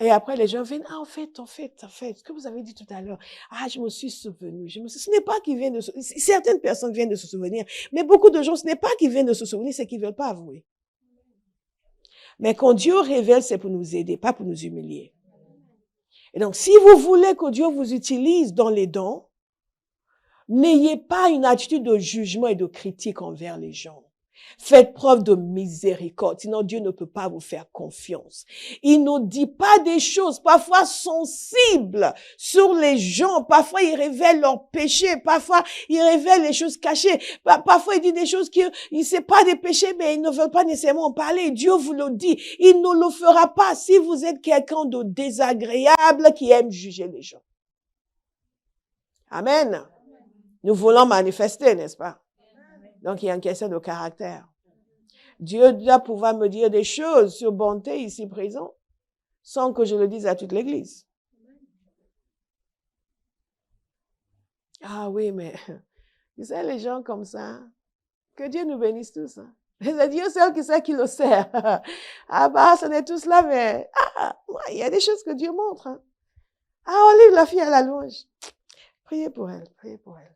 Et après, les gens viennent, ah, en fait, ce que vous avez dit tout à l'heure, ah, je me suis souvenu, ce n'est pas qu'ils viennent de certaines personnes viennent de se souvenir, mais beaucoup de gens, ce n'est pas qu'ils viennent de se souvenir, c'est qu'ils veulent pas avouer. Mais quand Dieu révèle, c'est pour nous aider, pas pour nous humilier. Et donc, si vous voulez que Dieu vous utilise dans les dons, n'ayez pas une attitude de jugement et de critique envers les gens. Faites preuve de miséricorde, sinon Dieu ne peut pas vous faire confiance. Il ne dit pas des choses parfois sensibles sur les gens. Parfois, il révèle leurs péchés. Parfois, il révèle les choses cachées. Parfois, il dit des choses qui, il sait pas des péchés, mais il ne veut pas nécessairement en parler. Dieu vous le dit. Il ne le fera pas si vous êtes quelqu'un de désagréable qui aime juger les gens. Amen. Nous voulons manifester, n'est-ce pas? Donc, il y a une question de caractère. Dieu doit pouvoir me dire des choses sur bonté ici présent, sans que je le dise à toute l'Église. Ah oui, mais, vous savez, les gens comme ça, que Dieu nous bénisse tous. Hein. C'est Dieu seul qui sait qui le sert. Ah bah, ce n'est tous là, mais, il y a des choses que Dieu montre. Hein. Ah, on livre la fille à la louange. Priez pour elle, priez pour elle.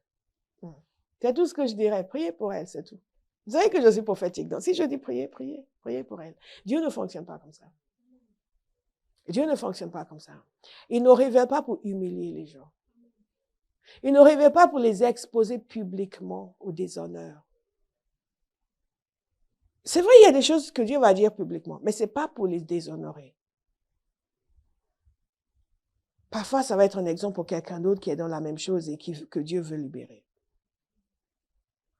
C'est tout ce que je dirais. Priez pour elle, c'est tout. Vous savez que je suis prophétique. Donc, si je dis priez, priez, priez pour elle. Dieu ne fonctionne pas comme ça. Dieu ne fonctionne pas comme ça. Il ne révèle pas pour humilier les gens. Il ne révèle pas pour les exposer publiquement au déshonneur. C'est vrai, il y a des choses que Dieu va dire publiquement, mais c'est pas pour les déshonorer. Parfois, ça va être un exemple pour quelqu'un d'autre qui est dans la même chose et que Dieu veut libérer.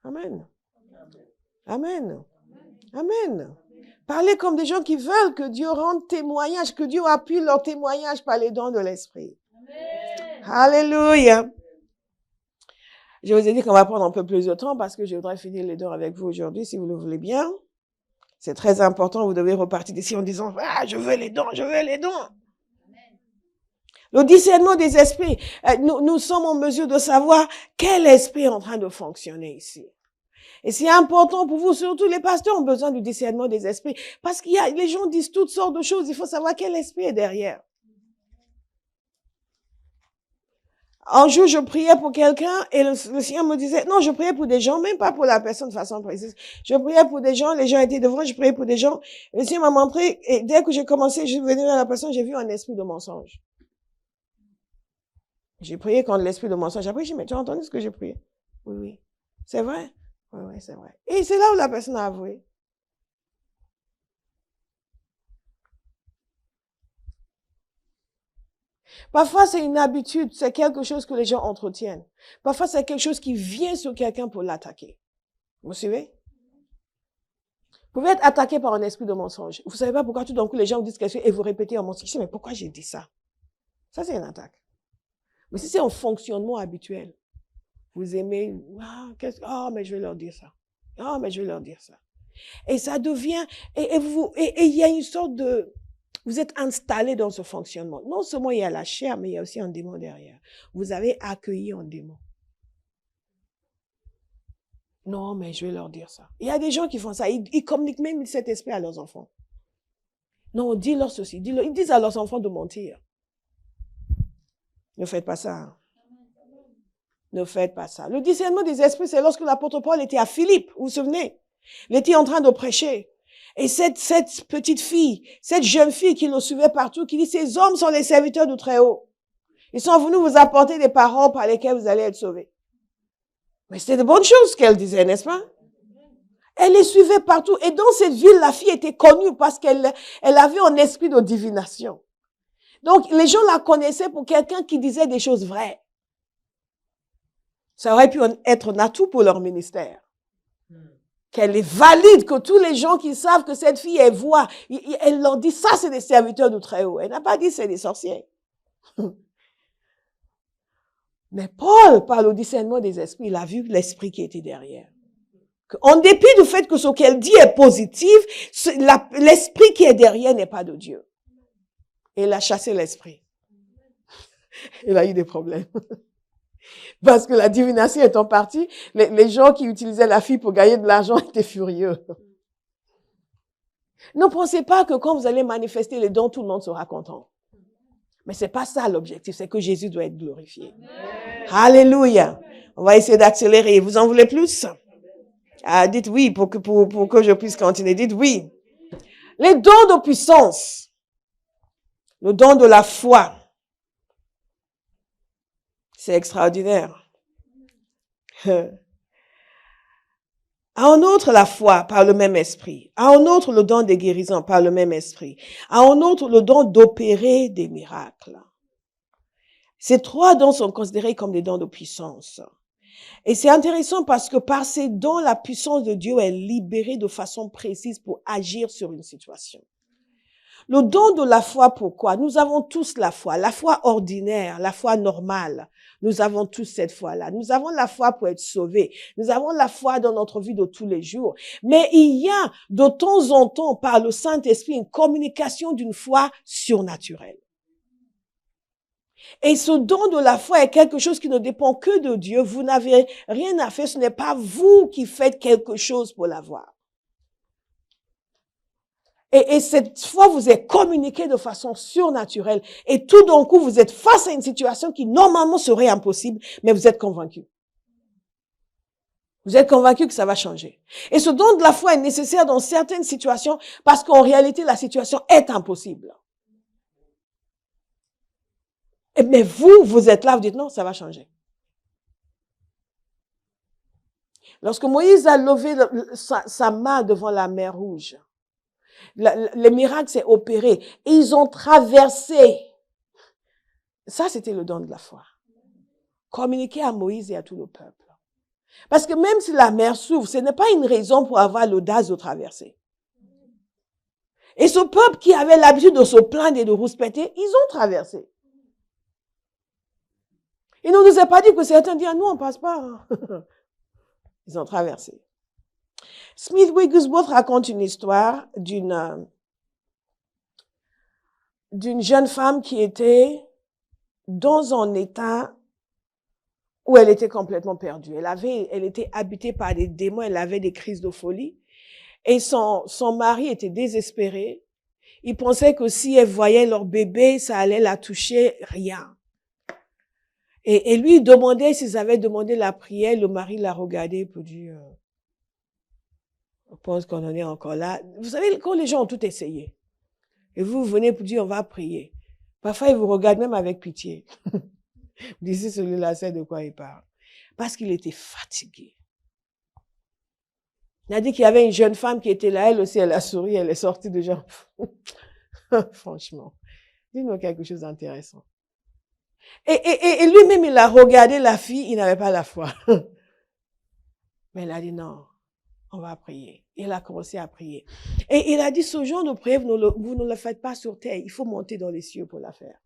Amen. Amen. Amen. Parlez comme des gens qui veulent que Dieu rende témoignage, que Dieu appuie leur témoignage par les dons de l'Esprit. Alléluia. Je vous ai dit qu'on va prendre un peu plus de temps parce que je voudrais finir les dons avec vous aujourd'hui, si vous le voulez bien. C'est très important, vous devez repartir d'ici en disant, je veux les dons, je veux les dons. Le discernement des esprits, nous sommes en mesure de savoir quel esprit est en train de fonctionner ici. Et c'est important pour vous, surtout les pasteurs ont besoin du discernement des esprits. Parce les gens disent toutes sortes de choses, il faut savoir quel esprit est derrière. Un jour, je priais pour quelqu'un et le Seigneur me disait, non, je priais pour des gens, même pas pour la personne de façon précise. Je priais pour des gens, les gens étaient devant, je priais pour des gens. Le Seigneur m'a montré, et dès que j'ai commencé, je venais vers la personne, j'ai vu un esprit de mensonge. J'ai prié contre l'esprit de mensonge. Après, j'ai dit, mais tu as entendu ce que j'ai prié? Oui, oui. C'est vrai? Oui, oui, c'est vrai. Et c'est là où la personne a avoué. Parfois, c'est une habitude, c'est quelque chose que les gens entretiennent. Parfois, c'est quelque chose qui vient sur quelqu'un pour l'attaquer. Vous suivez? Vous pouvez être attaqué par un esprit de mensonge. Vous savez pas pourquoi tout d'un coup les gens vous disent quelque chose et vous répétez un mensonge. Mais pourquoi j'ai dit ça? Ça, c'est une attaque. Mais si c'est un fonctionnement habituel, vous aimez, mais je vais leur dire ça. Mais je vais leur dire ça. Et ça devient, et il y a une sorte de, vous êtes installé dans ce fonctionnement. Non seulement il y a la chair, mais il y a aussi un démon derrière. Vous avez accueilli un démon. Non, mais je vais leur dire ça. Il y a des gens qui font ça. Ils communiquent même cet esprit à leurs enfants. Non, dis-leur ceci. Ils disent à leurs enfants de mentir. Ne faites pas ça. Hein. Ne faites pas ça. Le discernement des esprits, c'est lorsque l'apôtre Paul était à Philippe. Vous vous souvenez? Il était en train de prêcher. Et cette petite fille, cette jeune fille qui le suivait partout, qui dit, ces hommes sont les serviteurs du Très-Haut. Ils sont venus vous apporter des paroles par lesquelles vous allez être sauvés. Mais c'était de bonnes choses qu'elle disait, n'est-ce pas? Elle les suivait partout. Et dans cette ville, la fille était connue parce qu'elle avait un esprit de divination. Donc, les gens la connaissaient pour quelqu'un qui disait des choses vraies. Ça aurait pu être un atout pour leur ministère. Qu'elle est valide, que tous les gens qui savent que cette fille est voix, elle leur dit, ça c'est des serviteurs du Très-Haut. Elle n'a pas dit c'est des sorciers. Mais Paul parle au discernement des esprits, il a vu l'esprit qui était derrière. En dépit du fait que ce qu'elle dit est positif, l'esprit qui est derrière n'est pas de Dieu. Et il a chassé l'esprit. Il a eu des problèmes. Parce que la divination étant partie, les gens qui utilisaient la fille pour gagner de l'argent étaient furieux. Ne pensez pas que quand vous allez manifester les dons, tout le monde sera content. Mais c'est pas ça l'objectif, c'est que Jésus doit être glorifié. Alléluia. On va essayer d'accélérer. Vous en voulez plus? Dites oui pour que je puisse continuer. Dites oui. Les dons de puissance. Le don de la foi. C'est extraordinaire. À un autre, la foi par le même esprit. À un autre, le don des guérisons par le même esprit. À un autre, le don d'opérer des miracles. Ces 3 dons sont considérés comme des dons de puissance. Et c'est intéressant parce que par ces dons, la puissance de Dieu est libérée de façon précise pour agir sur une situation. Le don de la foi, pourquoi? Nous avons tous la foi ordinaire, la foi normale. Nous avons tous cette foi-là. Nous avons la foi pour être sauvés. Nous avons la foi dans notre vie de tous les jours. Mais il y a de temps en temps, par le Saint-Esprit, une communication d'une foi surnaturelle. Et ce don de la foi est quelque chose qui ne dépend que de Dieu. Vous n'avez rien à faire. Ce n'est pas vous qui faites quelque chose pour l'avoir. Et cette foi vous est communiquée de façon surnaturelle. Et tout d'un coup, vous êtes face à une situation qui normalement serait impossible, mais vous êtes convaincu. Vous êtes convaincu que ça va changer. Et ce don de la foi est nécessaire dans certaines situations parce qu'en réalité, la situation est impossible. Mais vous êtes là, vous dites non, ça va changer. Lorsque Moïse a levé sa main devant la mer Rouge, le miracle s'est opéré et ils ont traversé. Ça, c'était le don de la foi. Communiquer à Moïse et à tout le peuple. Parce que même si la mer s'ouvre, ce n'est pas une raison pour avoir l'audace de traverser. Et ce peuple qui avait l'habitude de se plaindre et de rouspéter, ils ont traversé. Il ne nous a pas dit que certains disent, nous, on ne passe pas. Ils ont traversé. Smith Wigglesworth raconte une histoire d'une jeune femme qui était dans un état où elle était complètement perdue. Elle était habitée par des démons, elle avait des crises de folie. Et son mari était désespéré. Il pensait que si elle voyait leur bébé, ça allait la toucher, rien. Et lui, il demandait s'ils avaient demandé la prière. Le mari l'a regardé pour dire, je pense qu'on en est encore là. Vous savez, quand les gens ont tout essayé, et vous venez pour dire, on va prier. Parfois, ils vous regardent même avec pitié. D'ici, celui-là sait de quoi il parle. Parce qu'il était fatigué. Il a dit qu'il y avait une jeune femme qui était là, elle aussi, elle a souri, elle est sortie de genre. Franchement, dis-nous quelque chose d'intéressant. Et lui-même, il a regardé la fille, il n'avait pas la foi. Mais il a dit non, on va prier. Il a commencé à prier. Et il a dit, ce genre de prière, vous ne le faites pas sur terre, il faut monter dans les cieux pour la faire.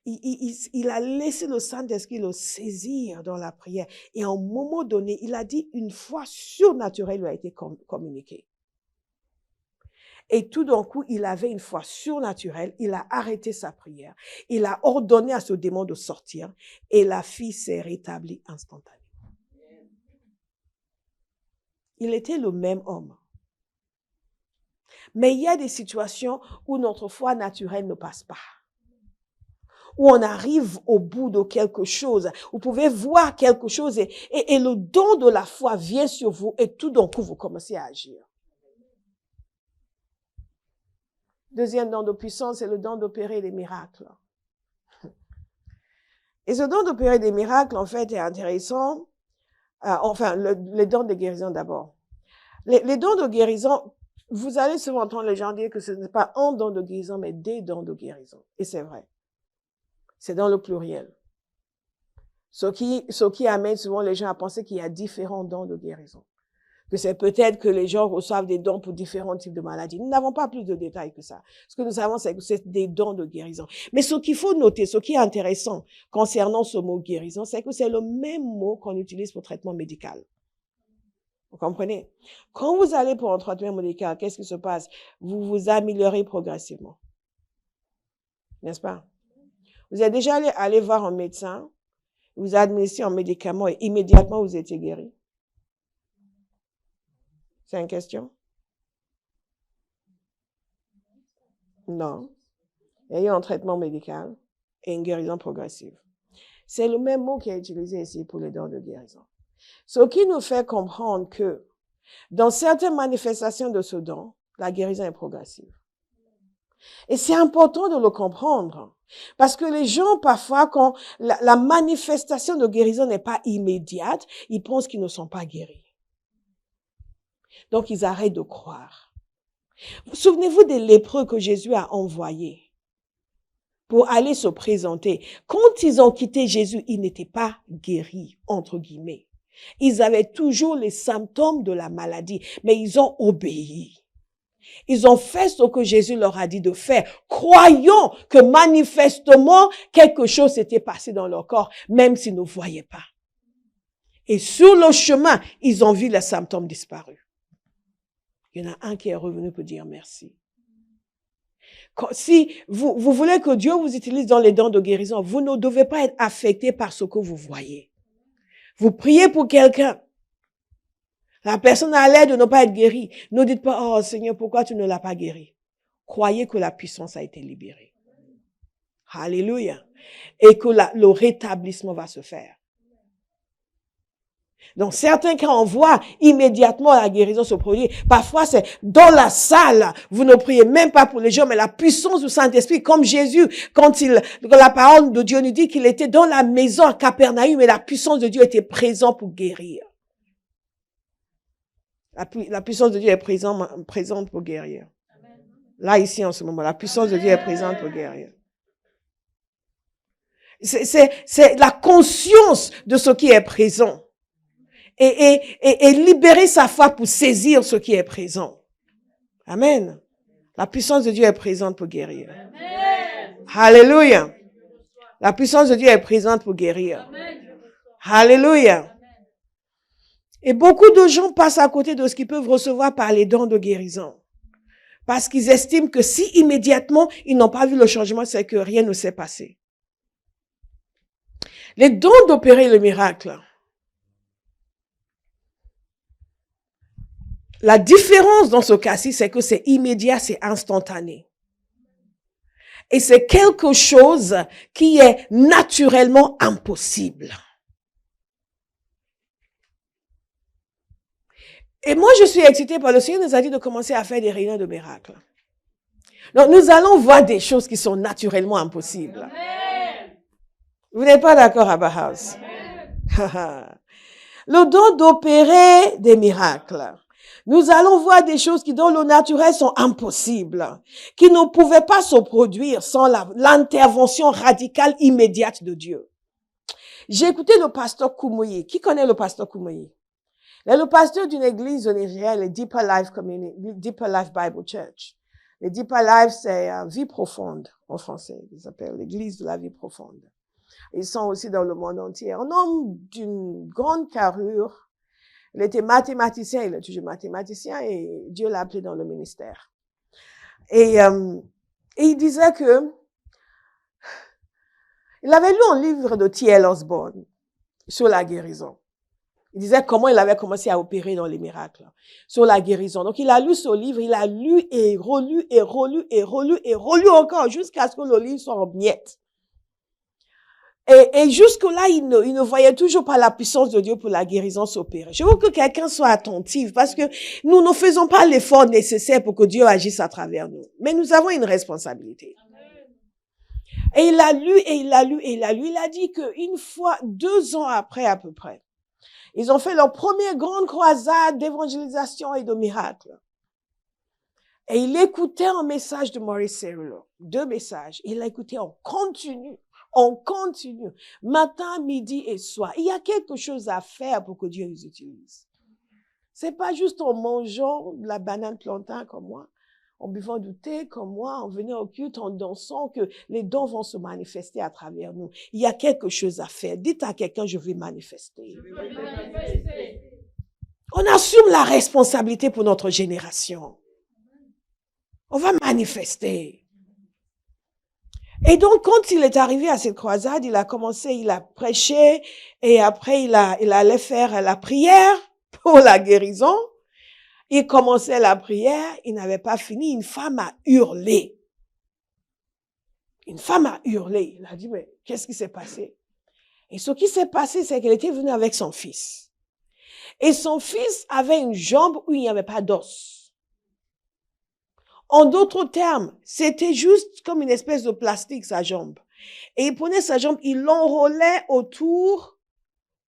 Il a laissé le Saint-Esprit le saisir dans la prière. Et à un moment donné, il a dit, une foi surnaturelle lui a été communiquée. Et tout d'un coup, il avait une foi surnaturelle. Il a arrêté sa prière. Il a ordonné à ce démon de sortir. Et la fille s'est rétablie instantanément. Il était le même homme. Mais il y a des situations où notre foi naturelle ne passe pas. Où on arrive au bout de quelque chose. Vous pouvez voir quelque chose et le don de la foi vient sur vous et tout d'un coup, vous commencez à agir. Deuxième don de puissance, c'est le don d'opérer des miracles. Et ce don d'opérer des miracles, en fait, est intéressant. Les dons de guérison d'abord. Les dons de guérison, vous allez souvent entendre les gens dire que ce n'est pas un don de guérison, mais des dons de guérison. Et c'est vrai. C'est dans le pluriel. Ce qui amène souvent les gens à penser qu'il y a différents dons de guérison. Que c'est peut-être que les gens reçoivent des dons pour différents types de maladies. Nous n'avons pas plus de détails que ça. Ce que nous savons, c'est que c'est des dons de guérison. Mais ce qu'il faut noter, ce qui est intéressant concernant ce mot guérison, c'est que c'est le même mot qu'on utilise pour traitement médical. Vous comprenez? Quand vous allez pour un traitement médical, qu'est-ce qui se passe? Vous vous améliorez progressivement. N'est-ce pas? Vous êtes déjà allé voir un médecin, vous administrez un médicament et immédiatement vous étiez guéri. C'est une question? Non. Il y a eu un traitement médical et une guérison progressive. C'est le même mot qui est utilisé ici pour les dons de guérison. Ce qui nous fait comprendre que dans certaines manifestations de ce don, la guérison est progressive. Et c'est important de le comprendre. Parce que les gens, parfois, quand la manifestation de guérison n'est pas immédiate, ils pensent qu'ils ne sont pas guéris. Donc, ils arrêtent de croire. Souvenez-vous des lépreux que Jésus a envoyés pour aller se présenter. Quand ils ont quitté Jésus, ils n'étaient pas guéris, entre guillemets. Ils avaient toujours les symptômes de la maladie, mais ils ont obéi. Ils ont fait ce que Jésus leur a dit de faire, croyant que manifestement quelque chose s'était passé dans leur corps, même s'ils ne voyaient pas. Et sur le chemin, ils ont vu les symptômes disparus. Il y en a un qui est revenu pour dire merci. Si vous voulez que Dieu vous utilise dans les dons de guérison, vous ne devez pas être affecté par ce que vous voyez. Vous priez pour quelqu'un. La personne a l'air de ne pas être guérie. Ne dites pas, oh Seigneur, pourquoi tu ne l'as pas guéri? Croyez que la puissance a été libérée. Alléluia. Et que le rétablissement va se faire. Donc, certains cas, on voit immédiatement la guérison se produire. Parfois, c'est dans la salle. Vous ne priez même pas pour les gens, mais la puissance du Saint-Esprit, comme Jésus, quand la parole de Dieu nous dit qu'il était dans la maison à Capernaum, mais la puissance de Dieu était présente pour guérir. La puissance de Dieu est présente pour guérir. Là, ici, en ce moment, la puissance de Dieu est présente pour guérir. C'est la conscience de ce qui est présent. Et libérer sa foi pour saisir ce qui est présent. Amen. La puissance de Dieu est présente pour guérir. Amen. Alléluia. La puissance de Dieu est présente pour guérir. Amen. Alléluia. Et beaucoup de gens passent à côté de ce qu'ils peuvent recevoir par les dons de guérison. Parce qu'ils estiment que si immédiatement ils n'ont pas vu le changement, c'est que rien ne s'est passé. Les dons d'opérer le miracle. La différence dans ce cas-ci, c'est que c'est immédiat, c'est instantané. Et c'est quelque chose qui est naturellement impossible. Et moi, je suis excitée par le Seigneur nous a dit de commencer à faire des réunions de miracles. Donc, nous allons voir des choses qui sont naturellement impossibles. Amen. Vous n'êtes pas d'accord à Bauhaus? Le don d'opérer des miracles. Nous allons voir des choses qui, dans le naturel, sont impossibles, qui ne pouvaient pas se produire sans l'intervention radicale immédiate de Dieu. J'ai écouté le pasteur Kumuyi. Qui connaît le pasteur Kumuyi? Il est le pasteur d'une église au Nigeria, le Deeper Life Bible Church. Le Deeper Life, c'est vie profonde en français. Ils appellent l'église de la vie profonde. Ils sont aussi dans le monde entier. Un homme d'une grande carrure. Il était mathématicien, il est toujours mathématicien et Dieu l'a appelé dans le ministère. Et il disait que il avait lu un livre de T.L. Osborne sur la guérison. Il disait comment il avait commencé à opérer dans les miracles, sur la guérison. Donc, il a lu ce livre, il a lu et relu et relu et relu et relu encore jusqu'à ce que le livre soit en miettes. Et jusque-là, il ne voyait toujours pas la puissance de Dieu pour la guérison s'opérer. Je veux que quelqu'un soit attentif parce que nous ne faisons pas l'effort nécessaire pour que Dieu agisse à travers nous. Mais nous avons une responsabilité. Et il a lu et il a lu et il a lu. Il a dit qu'une fois, 2 ans après à peu près, ils ont fait leur première grande croisade d'évangélisation et de miracles. Et il écoutait un message de Maurice Cerullo. 2 messages. Il l'a écouté en continu. On continue, matin, midi et soir. Il y a quelque chose à faire pour que Dieu nous utilise. C'est pas juste en mangeant de la banane plantain comme moi, en buvant du thé comme moi, en venant au culte, en dansant, que les dons vont se manifester à travers nous. Il y a quelque chose à faire. Dites à quelqu'un, je vais manifester. On assume la responsabilité pour notre génération. On va manifester. Et donc, quand il est arrivé à cette croisade, il a prêché, et après, il allait faire la prière pour la guérison. Il commençait la prière, il n'avait pas fini, une femme a hurlé. Une femme a hurlé. Il a dit, mais qu'est-ce qui s'est passé? Et ce qui s'est passé, c'est qu'elle était venue avec son fils. Et son fils avait une jambe où il n'y avait pas d'os. En d'autres termes, c'était juste comme une espèce de plastique, sa jambe. Et il prenait sa jambe, il l'enrôlait autour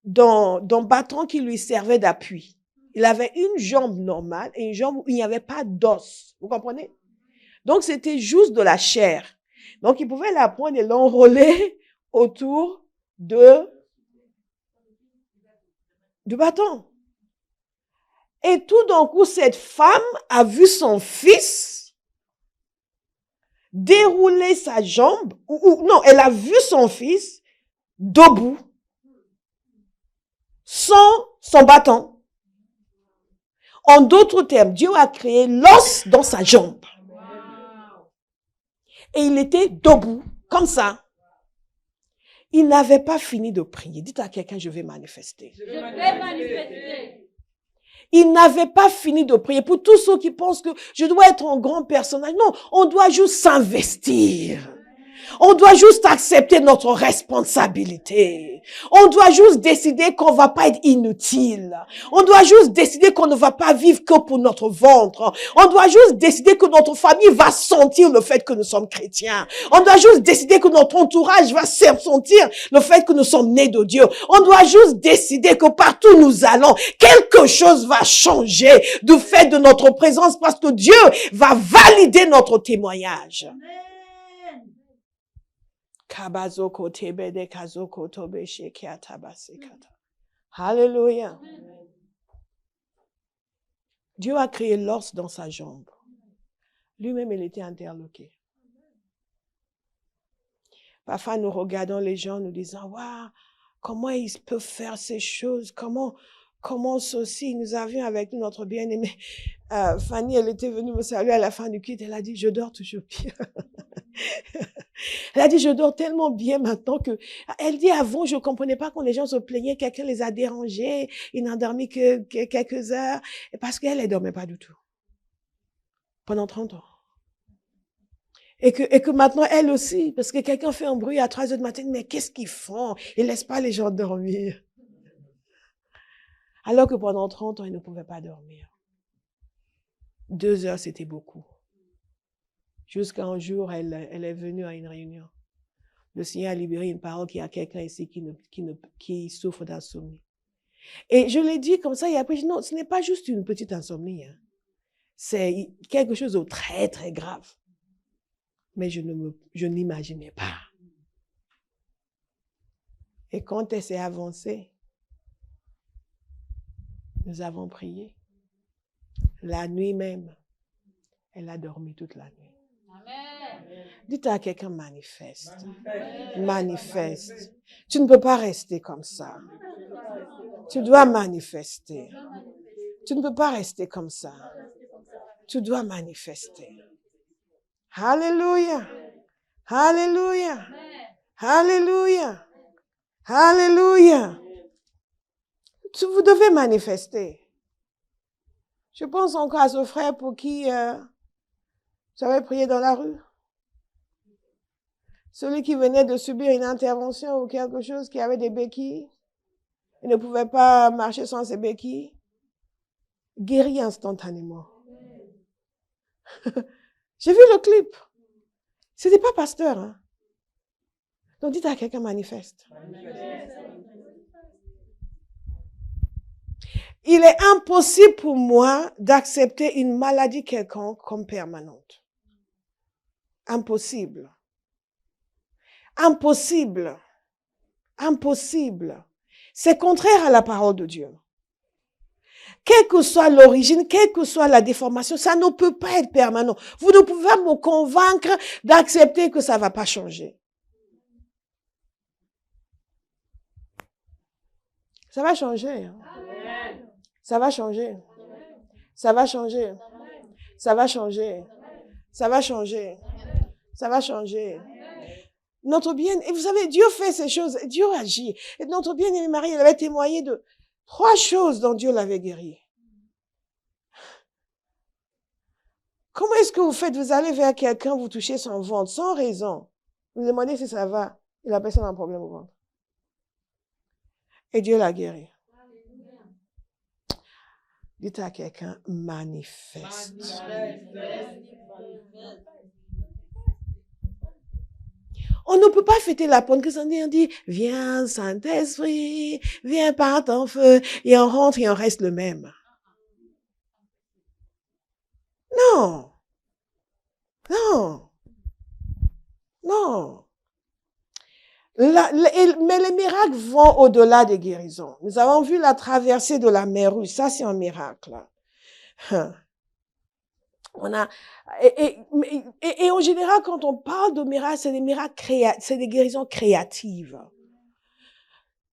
d'un bâton qui lui servait d'appui. Il avait une jambe normale et une jambe où il n'y avait pas d'os. Vous comprenez? Donc, c'était juste de la chair. Donc, il pouvait la prendre et l'enrôler autour du bâton. Et tout d'un coup, cette femme a vu son fils dérouler sa jambe, non, elle a vu son fils debout, sans son bâton. En d'autres termes, Dieu a créé l'os dans sa jambe. Et il était debout, comme ça. Il n'avait pas fini de prier. Dites à quelqu'un, je vais manifester. Je vais manifester. Il n'avait pas fini de prier. Pour tous ceux qui pensent que je dois être un grand personnage. Non, on doit juste s'investir. On doit juste accepter notre responsabilité. On doit juste décider qu'on va pas être inutile. On doit juste décider qu'on ne va pas vivre que pour notre ventre. On doit juste décider que notre famille va sentir le fait que nous sommes chrétiens. On doit juste décider que notre entourage va sentir le fait que nous sommes nés de Dieu. On doit juste décider que partout où nous allons, quelque chose va changer du fait de notre présence parce que Dieu va valider notre témoignage. Alléluia. Dieu a créé l'os dans sa jambe. Lui-même, il était interloqué. Parfois, nous regardons les gens, nous disons, waouh, comment ils peuvent faire ces choses? Comment ceci? Nous avions avec nous notre bien-aimée Fanny, elle était venue me saluer à la fin du culte. Elle a dit, je dors toujours bien. Elle a dit, je dors tellement bien maintenant que, elle dit, avant, je comprenais pas quand les gens se plaignaient, quelqu'un les a dérangés, ils n'ont dormi que quelques heures, parce qu'elle, elle dormait pas du tout. Pendant 30 ans. Et que maintenant, elle aussi, parce que quelqu'un fait un bruit à 3 heures du matin, mais qu'est-ce qu'ils font? Ils laissent pas les gens dormir. Alors que pendant 30 ans, ils ne pouvaient pas dormir. 2 heures, c'était beaucoup. Jusqu'à un jour, elle est venue à une réunion. Le Seigneur a libéré une parole qu'il y a quelqu'un ici qui souffre d'insomnie. Et je l'ai dit comme ça, et après, non, ce n'est pas juste une petite insomnie. Hein. C'est quelque chose de très, très grave. Mais je n'imaginais pas. Et quand elle s'est avancée, nous avons prié. La nuit même, elle a dormi toute la nuit. Amen. Dites à quelqu'un, manifeste. Manifeste. Tu ne peux pas rester comme ça. Tu dois manifester. Tu ne peux pas rester comme ça. Tu dois manifester. Alléluia. Alléluia. Alléluia. Alléluia. Vous devez manifester. Je pense encore à ce frère pour qui j'avais prié dans la rue. Celui qui venait de subir une intervention ou quelque chose, qui avait des béquilles. Il ne pouvait pas marcher sans ses béquilles. Guéri instantanément. J'ai vu le clip. C'était pas pasteur. Hein? Donc dites à quelqu'un manifeste. Il est impossible pour moi d'accepter une maladie quelconque comme permanente. Impossible. Impossible. Impossible. C'est contraire à la parole de Dieu. Quelle que soit l'origine, quelle que soit la déformation, ça ne peut pas être permanent. Vous ne pouvez pas me convaincre d'accepter que ça ne va pas changer. Ça va changer. Hein? Ça va changer. Ça va changer. Ça va changer. Ça va changer. Ça va changer. Notre bien, et vous savez, Dieu fait ces choses, Dieu agit. Et notre bien-aimée Marie, elle avait témoigné de 3 choses dont Dieu l'avait guérie. Comment est-ce que vous faites? Vous allez vers quelqu'un, vous touchez son ventre, sans raison. Vous demandez si ça va. Et la personne a un problème au ventre. Et Dieu l'a guéri. Dites à quelqu'un, manifeste. On ne peut pas fêter la Pentecôte, on dit, viens Saint-Esprit, viens par ton feu, et on rentre et on reste le même. Non. Non. Non. Mais les miracles vont au-delà des guérisons. Nous avons vu la traversée de la mer Rouge. Ça, c'est un miracle. Et en général, quand on parle de miracles, c'est des miracles c'est des guérisons créatives.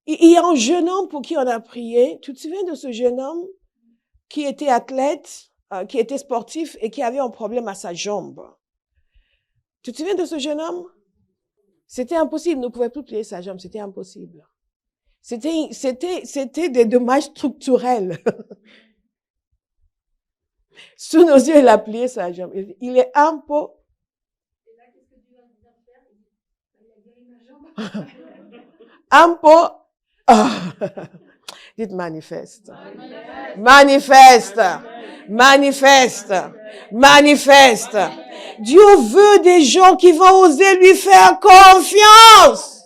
Il y a un jeune homme pour qui on a prié. Tu te souviens de ce jeune homme qui était athlète, qui était sportif et qui avait un problème à sa jambe? Tu te souviens de ce jeune homme? C'était impossible. Il ne pouvait plus plier sa jambe. C'était impossible. C'était des dommages structurels. Sous nos yeux, il a plié sa jambe. Il est impossible. Dites manifeste. Manifeste. Manifeste. Manifeste. Dieu veut des gens qui vont oser lui faire confiance.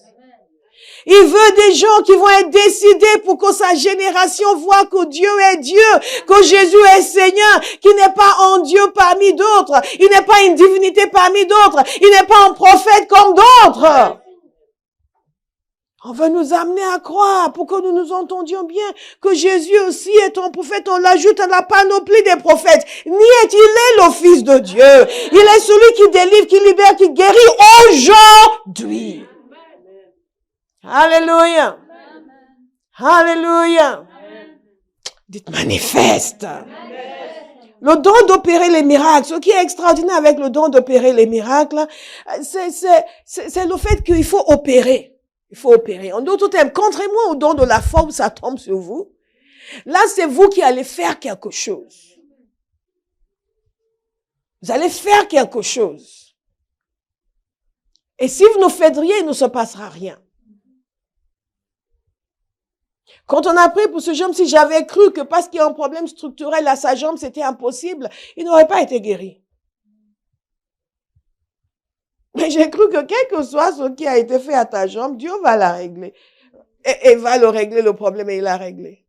Il veut des gens qui vont être décidés pour que sa génération voit que Dieu est Dieu, que Jésus est Seigneur, qu'il n'est pas un Dieu parmi d'autres, il n'est pas une divinité parmi d'autres, il n'est pas un prophète comme d'autres. On veut nous amener à croire pour que nous nous entendions bien que Jésus aussi est un prophète. On l'ajoute à la panoplie des prophètes. Il est le Fils de Dieu. Il est celui qui délivre, qui libère, qui guérit aujourd'hui. Alléluia. Alléluia. Dites manifeste. Le don d'opérer les miracles, ce qui est extraordinaire avec le don d'opérer les miracles, c'est le fait qu'il faut opérer. Il faut opérer. En d'autres termes, contrairement au don de la foi où ça tombe sur vous, là, c'est vous qui allez faire quelque chose. Vous allez faire quelque chose. Et si vous ne faites rien, il ne se passera rien. Quand on a prié pour ce jeune, si j'avais cru que parce qu'il y a un problème structurel à sa jambe, c'était impossible, il n'aurait pas été guéri. Mais j'ai cru que quel que soit ce qui a été fait à ta jambe, Dieu va la régler. Et va le régler, le problème, et il l'a réglé.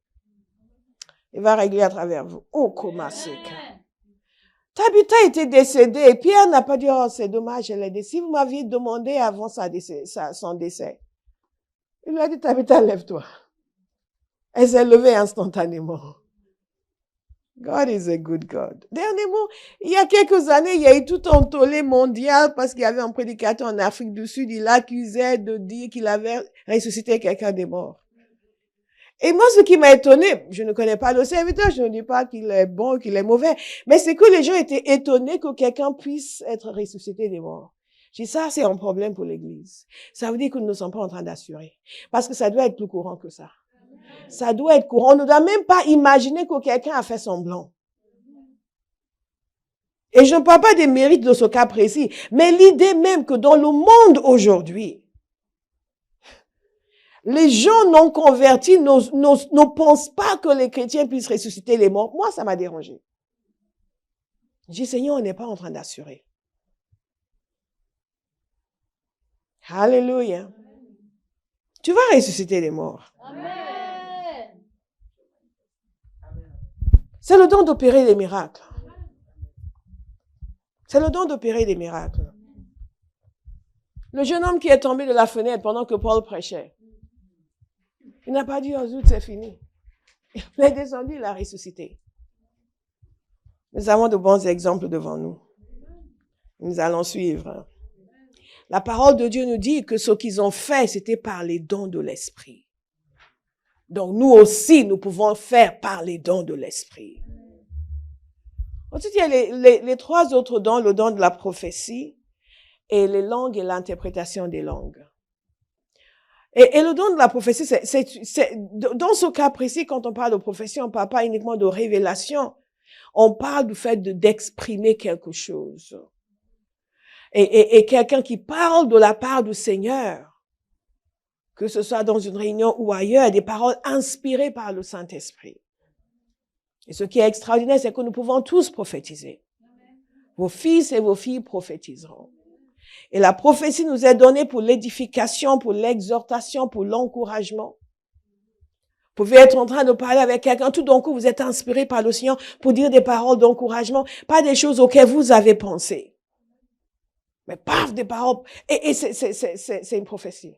Il va régler à travers vous. Oh, comment c'est que... Tabitha était décédée, et Pierre n'a pas dit, oh, c'est dommage, elle est décédée. Si vous m'aviez demandé avant son décès, il lui a dit, Tabitha, lève-toi. Elle s'est levée instantanément. God is a good God. Dernièrement, il y a quelques années, il y a eu tout un tollé mondial parce qu'il y avait un prédicateur en Afrique du Sud, il accusait de dire qu'il avait ressuscité quelqu'un des morts. Et moi, ce qui m'a étonné, je ne connais pas le serviteur, je ne dis pas qu'il est bon ou qu'il est mauvais, mais c'est que les gens étaient étonnés que quelqu'un puisse être ressuscité des morts. Je dis ça, c'est un problème pour l'Église. Ça veut dire que nous ne sommes pas en train d'assurer. Parce que ça doit être plus courant que ça. Ça doit être courant. On ne doit même pas imaginer que quelqu'un a fait semblant. Et je ne parle pas des mérites de ce cas précis, mais l'idée même que dans le monde aujourd'hui, les gens non convertis ne pensent pas que les chrétiens puissent ressusciter les morts. Moi, ça m'a dérangé. Je dis, Seigneur, on n'est pas en train d'assurer. Alléluia. Tu vas ressusciter les morts. Amen. C'est le don d'opérer des miracles. C'est le don d'opérer des miracles. Le jeune homme qui est tombé de la fenêtre pendant que Paul prêchait, il n'a pas dit, oh zut, c'est fini. Il est descendu, il a ressuscité. Nous avons de bons exemples devant nous. Nous allons suivre. La parole de Dieu nous dit que ce qu'ils ont fait, c'était par les dons de l'Esprit. Donc, nous aussi, nous pouvons faire par les dons de l'Esprit. Ensuite, il y a les trois autres dons, le don de la prophétie et les langues et l'interprétation des langues. Et le don de la prophétie, dans ce cas précis, quand on parle de prophétie, on ne parle pas uniquement de révélation, on parle du fait d'exprimer quelque chose. Et quelqu'un qui parle de la part du Seigneur, que ce soit dans une réunion ou ailleurs, des paroles inspirées par le Saint-Esprit. Et ce qui est extraordinaire, c'est que nous pouvons tous prophétiser. Vos fils et vos filles prophétiseront. Et la prophétie nous est donnée pour l'édification, pour l'exhortation, pour l'encouragement. Vous pouvez être en train de parler avec quelqu'un, tout d'un coup vous êtes inspiré par le Seigneur pour dire des paroles d'encouragement, pas des choses auxquelles vous avez pensé. Mais paf, des paroles. Et c'est une prophétie.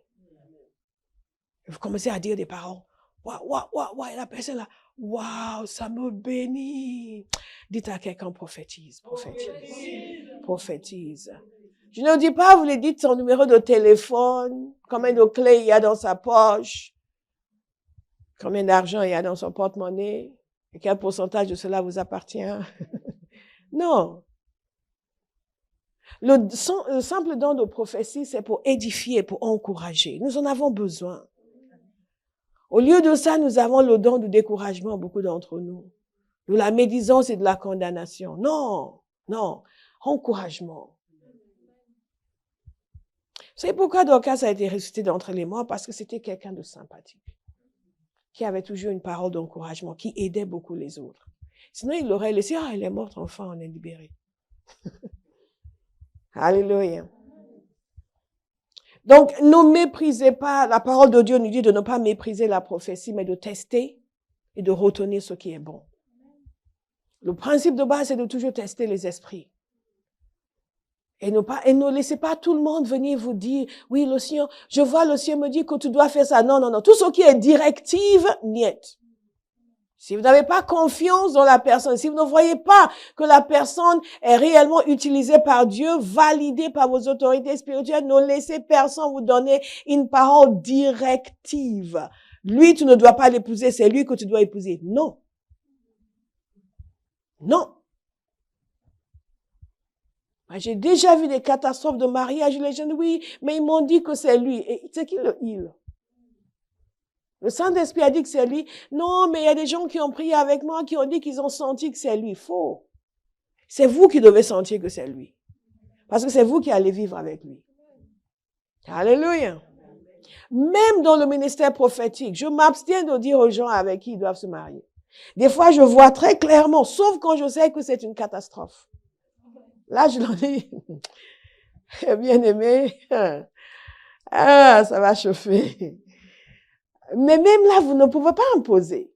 Vous commencez à dire des paroles. Waouh, waouh, waouh, waouh, et la personne là, waouh, ça me bénit. Dites à quelqu'un, prophétise, prophétise, prophétise. Je ne dis pas, vous lui dites son numéro de téléphone, combien de clés il y a dans sa poche, combien d'argent il y a dans son porte-monnaie, et quel pourcentage de cela vous appartient. Non. Le simple don de prophétie, c'est pour édifier, pour encourager. Nous en avons besoin. Au lieu de ça, nous avons le don de découragement, beaucoup d'entre nous. De la médisance et de la condamnation. Non, non, encouragement. Vous savez pourquoi Dorcas a été ressuscité d'entre les morts? Parce que c'était quelqu'un de sympathique, qui avait toujours une parole d'encouragement, qui aidait beaucoup les autres. Sinon, il l'aurait laissé, ah, elle est morte, enfin, on est libéré. Alléluia. Donc, ne méprisez pas, la parole de Dieu nous dit de ne pas mépriser la prophétie, mais de tester et de retenir ce qui est bon. Le principe de base, c'est de toujours tester les esprits. Et ne laissez pas tout le monde venir vous dire, oui, le Seigneur, je vois le Seigneur me dire que tu dois faire ça. Non, non, non. Tout ce qui est directive, niet. Si vous n'avez pas confiance dans la personne, si vous ne voyez pas que la personne est réellement utilisée par Dieu, validée par vos autorités spirituelles, ne laissez personne vous donner une parole directive. Lui, tu ne dois pas l'épouser, c'est lui que tu dois épouser. Non. Non. J'ai déjà vu des catastrophes de mariage. Les gens disent, oui, mais ils m'ont dit que c'est lui. Et c'est qui le il? Le Saint-Esprit a dit que c'est lui. Non, mais il y a des gens qui ont prié avec moi, qui ont dit qu'ils ont senti que c'est lui. Faux. C'est vous qui devez sentir que c'est lui. Parce que c'est vous qui allez vivre avec lui. Alléluia. Même dans le ministère prophétique, je m'abstiens de dire aux gens avec qui ils doivent se marier. Des fois, je vois très clairement, sauf quand je sais que c'est une catastrophe. Là, je leur dis, bien aimé, ah, ça va chauffer. Mais même là, vous ne pouvez pas imposer.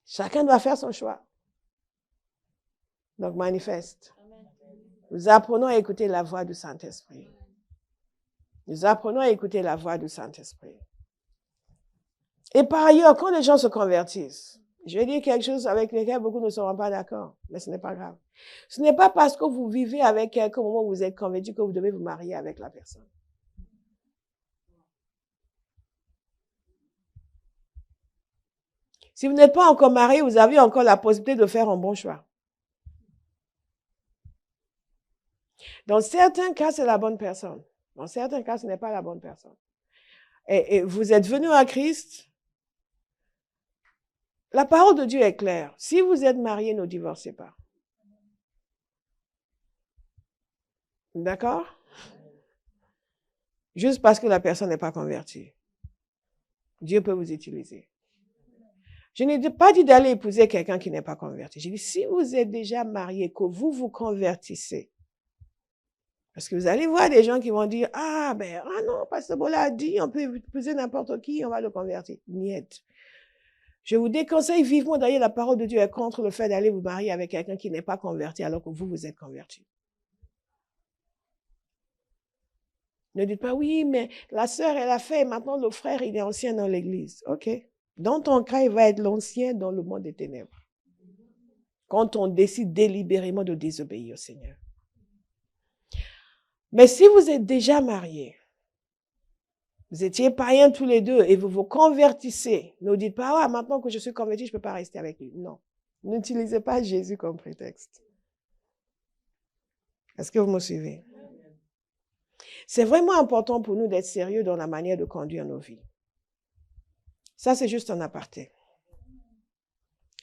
Chacun doit faire son choix. Donc, manifeste. Nous apprenons à écouter la voix du Saint-Esprit. Nous apprenons à écouter la voix du Saint-Esprit. Et par ailleurs, quand les gens se convertissent, je vais dire quelque chose avec lequel beaucoup ne seront pas d'accord, mais ce n'est pas grave. Ce n'est pas parce que vous vivez avec quelqu'un au moment où vous êtes converti que vous devez vous marier avec la personne. Si vous n'êtes pas encore marié, vous avez encore la possibilité de faire un bon choix. Dans certains cas, c'est la bonne personne. Dans certains cas, ce n'est pas la bonne personne. Et vous êtes venu à Christ. La parole de Dieu est claire. Si vous êtes marié, ne divorcez pas. D'accord? Juste parce que la personne n'est pas convertie. Dieu peut vous utiliser. Je n'ai pas dit d'aller épouser quelqu'un qui n'est pas converti. J'ai dit, si vous êtes déjà marié, que vous vous convertissez, parce que vous allez voir des gens qui vont dire, ah non, Pasteur Bola a dit, on peut épouser n'importe qui, on va le convertir. Niet. Je vous déconseille vivement d'ailleurs, la parole de Dieu est contre le fait d'aller vous marier avec quelqu'un qui n'est pas converti alors que vous êtes converti. Ne dites pas, oui, mais la sœur, elle a fait, et maintenant le frère, il est ancien dans l'église. OK. Dans ton cas, il va être l'ancien dans le monde des ténèbres. Quand on décide délibérément de désobéir au Seigneur. Mais si vous êtes déjà mariés, vous étiez païens tous les deux et vous vous convertissez, ne dites pas, ah, maintenant que je suis converti, je ne peux pas rester avec lui. Non. N'utilisez pas Jésus comme prétexte. Est-ce que vous me suivez? C'est vraiment important pour nous d'être sérieux dans la manière de conduire nos vies. Ça, c'est juste un aparté.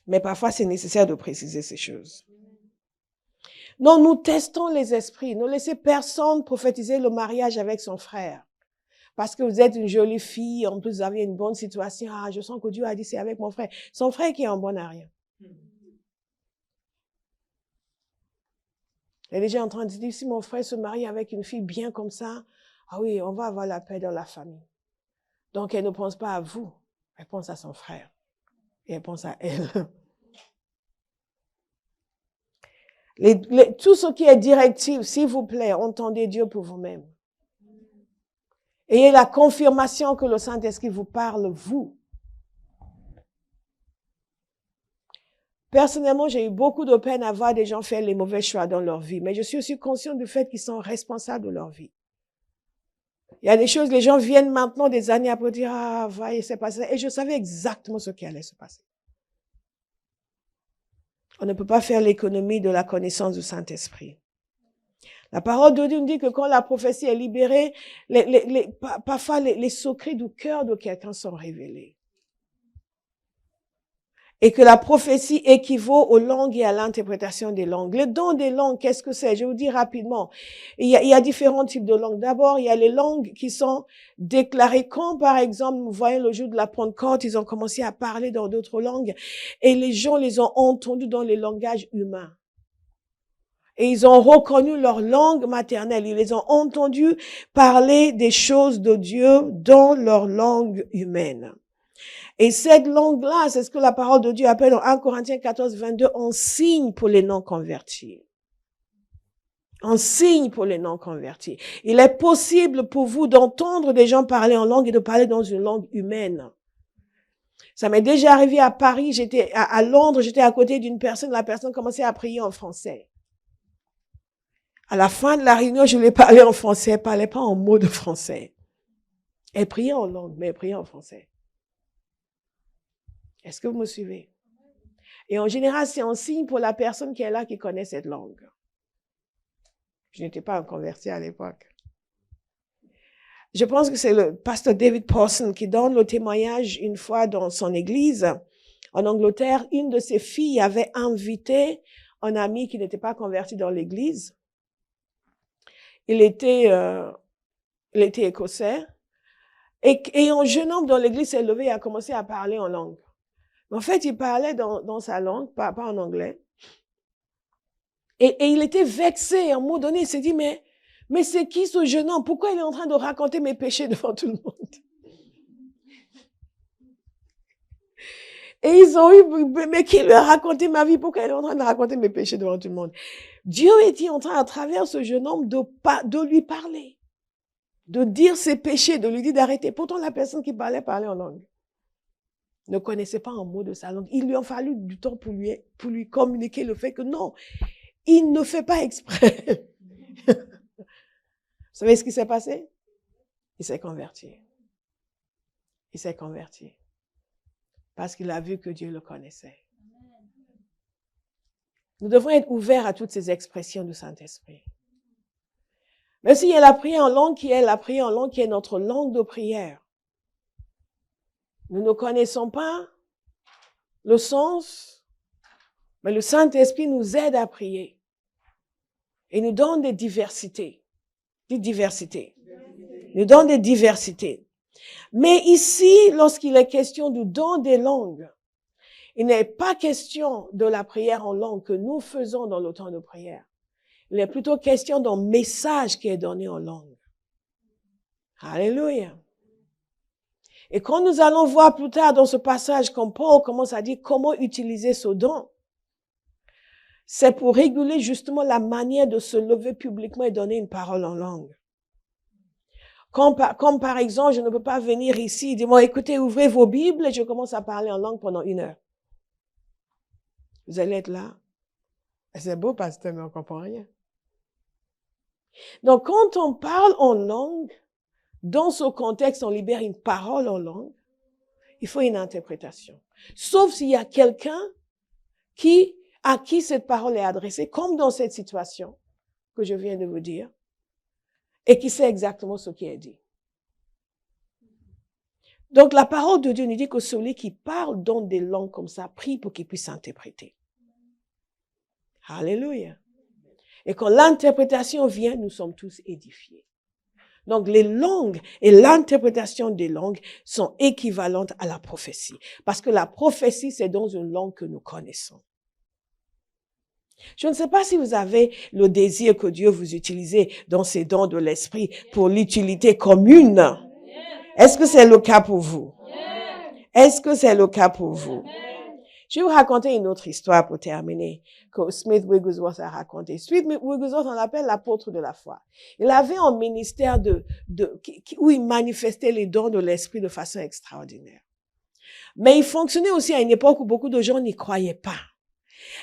Mais parfois, c'est nécessaire de préciser ces choses. Non, nous testons les esprits. Ne laissez personne prophétiser le mariage avec son frère. Parce que vous êtes une jolie fille, en plus vous avez une bonne situation. Ah, je sens que Dieu a dit c'est avec mon frère. Son frère qui est en bon à rien. Elle est déjà en train de dire, si mon frère se marie avec une fille bien comme ça, ah oui, on va avoir la paix dans la famille. Donc, elle ne pense pas à vous, elle pense à son frère. Et elle pense à elle. Tout ce qui est directif, s'il vous plaît, entendez Dieu pour vous-même. Ayez la confirmation que le Saint-Esprit vous parle, vous. Personnellement, j'ai eu beaucoup de peine à voir des gens faire les mauvais choix dans leur vie, mais je suis aussi consciente du fait qu'ils sont responsables de leur vie. Il y a des choses, les gens viennent maintenant des années après dire, ah, voyez, c'est passé. Et je savais exactement ce qui allait se passer. On ne peut pas faire l'économie de la connaissance du Saint-Esprit. La parole de Dieu nous dit que quand la prophétie est libérée, parfois les secrets du cœur de quelqu'un sont révélés. Et que la prophétie équivaut aux langues et à l'interprétation des langues. Le don des langues, qu'est-ce que c'est? Je vais vous dire rapidement. Il y a différents types de langues. D'abord, il y a les langues qui sont déclarées. Quand, par exemple, nous voyons le jour de la Pentecôte, ils ont commencé à parler dans d'autres langues et les gens les ont entendus dans les langages humains. Et ils ont reconnu leur langue maternelle. Ils les ont entendus parler des choses de Dieu dans leur langue humaine. Et cette langue-là, c'est ce que la parole de Dieu appelle dans 1 Corinthiens 14, 22, un signe pour les non-convertis. Un signe pour les non-convertis. Il est possible pour vous d'entendre des gens parler en langue et de parler dans une langue humaine. Ça m'est déjà arrivé à Paris, j'étais à Londres, j'étais à côté d'une personne, la personne commençait à prier en français. À la fin de la réunion, je lui ai parlé en français, elle parlait pas en mots de français. Elle priait en langue, mais elle priait en français. Est-ce que vous me suivez? Et en général, c'est un signe pour la personne qui est là, qui connaît cette langue. Je n'étais pas un converti à l'époque. Je pense que c'est le pasteur David Pawson qui donne le témoignage une fois dans son église. En Angleterre, une de ses filles avait invité un ami qui n'était pas converti dans l'église. Il était écossais. Et un jeune homme dans l'église s'est levé et a commencé à parler en langue. En fait, il parlait dans sa langue, pas en anglais. Et il était vexé. À un moment donné, il s'est dit, mais c'est qui ce jeune homme? Pourquoi il est en train de raconter mes péchés devant tout le monde? Et ils ont eu, mais qui lui a raconté ma vie? Pourquoi il est en train de raconter mes péchés devant tout le monde? Dieu était en train, à travers ce jeune homme, de lui parler. De dire ses péchés, de lui dire d'arrêter. Pourtant, la personne qui parlait en langue ne connaissait pas un mot de sa langue. Il lui a fallu du temps pour lui communiquer le fait que non, il ne fait pas exprès. Vous savez ce qui s'est passé? Il s'est converti. Il s'est converti. Parce qu'il a vu que Dieu le connaissait. Nous devons être ouverts à toutes ces expressions du Saint-Esprit. Même s'il y a la prière en langue qui est notre langue de prière. Nous ne connaissons pas le sens, mais le Saint-Esprit nous aide à prier. Et nous donne des diversités. Des diversités. Nous donne des diversités. Mais ici, lorsqu'il est question du don des langues, il n'est pas question de la prière en langue que nous faisons dans le temps de prière. Il est plutôt question d'un message qui est donné en langue. Alléluia. Et quand nous allons voir plus tard dans ce passage, quand Paul commence à dire comment utiliser ce don, c'est pour réguler justement la manière de se lever publiquement et donner une parole en langue. Comme par exemple, je ne peux pas venir ici et dire, moi, écoutez, ouvrez vos Bibles et je commence à parler en langue pendant 1 heure. Vous allez être là. C'est beau, pasteur, mais on ne comprend rien. Donc, quand on parle en langue, dans ce contexte, on libère une parole en langue, il faut une interprétation. Sauf s'il y a quelqu'un à qui cette parole est adressée, comme dans cette situation que je viens de vous dire, et qui sait exactement ce qui est dit. Donc, la parole de Dieu nous dit que celui qui parle dans des langues comme ça, prie pour qu'il puisse interpréter. Alléluia. Et quand l'interprétation vient, nous sommes tous édifiés. Donc, les langues et l'interprétation des langues sont équivalentes à la prophétie. Parce que la prophétie, c'est dans une langue que nous connaissons. Je ne sais pas si vous avez le désir que Dieu vous utilise dans ces dons de l'esprit pour l'utilité commune. Est-ce que c'est le cas pour vous? Est-ce que c'est le cas pour vous? Je vais vous raconter une autre histoire pour terminer, que Smith Wigglesworth a raconté. Smith Wigglesworth, on l'appelle l'apôtre de la foi. Il avait un ministère où il manifestait les dons de l'esprit de façon extraordinaire. Mais il fonctionnait aussi à une époque où beaucoup de gens n'y croyaient pas.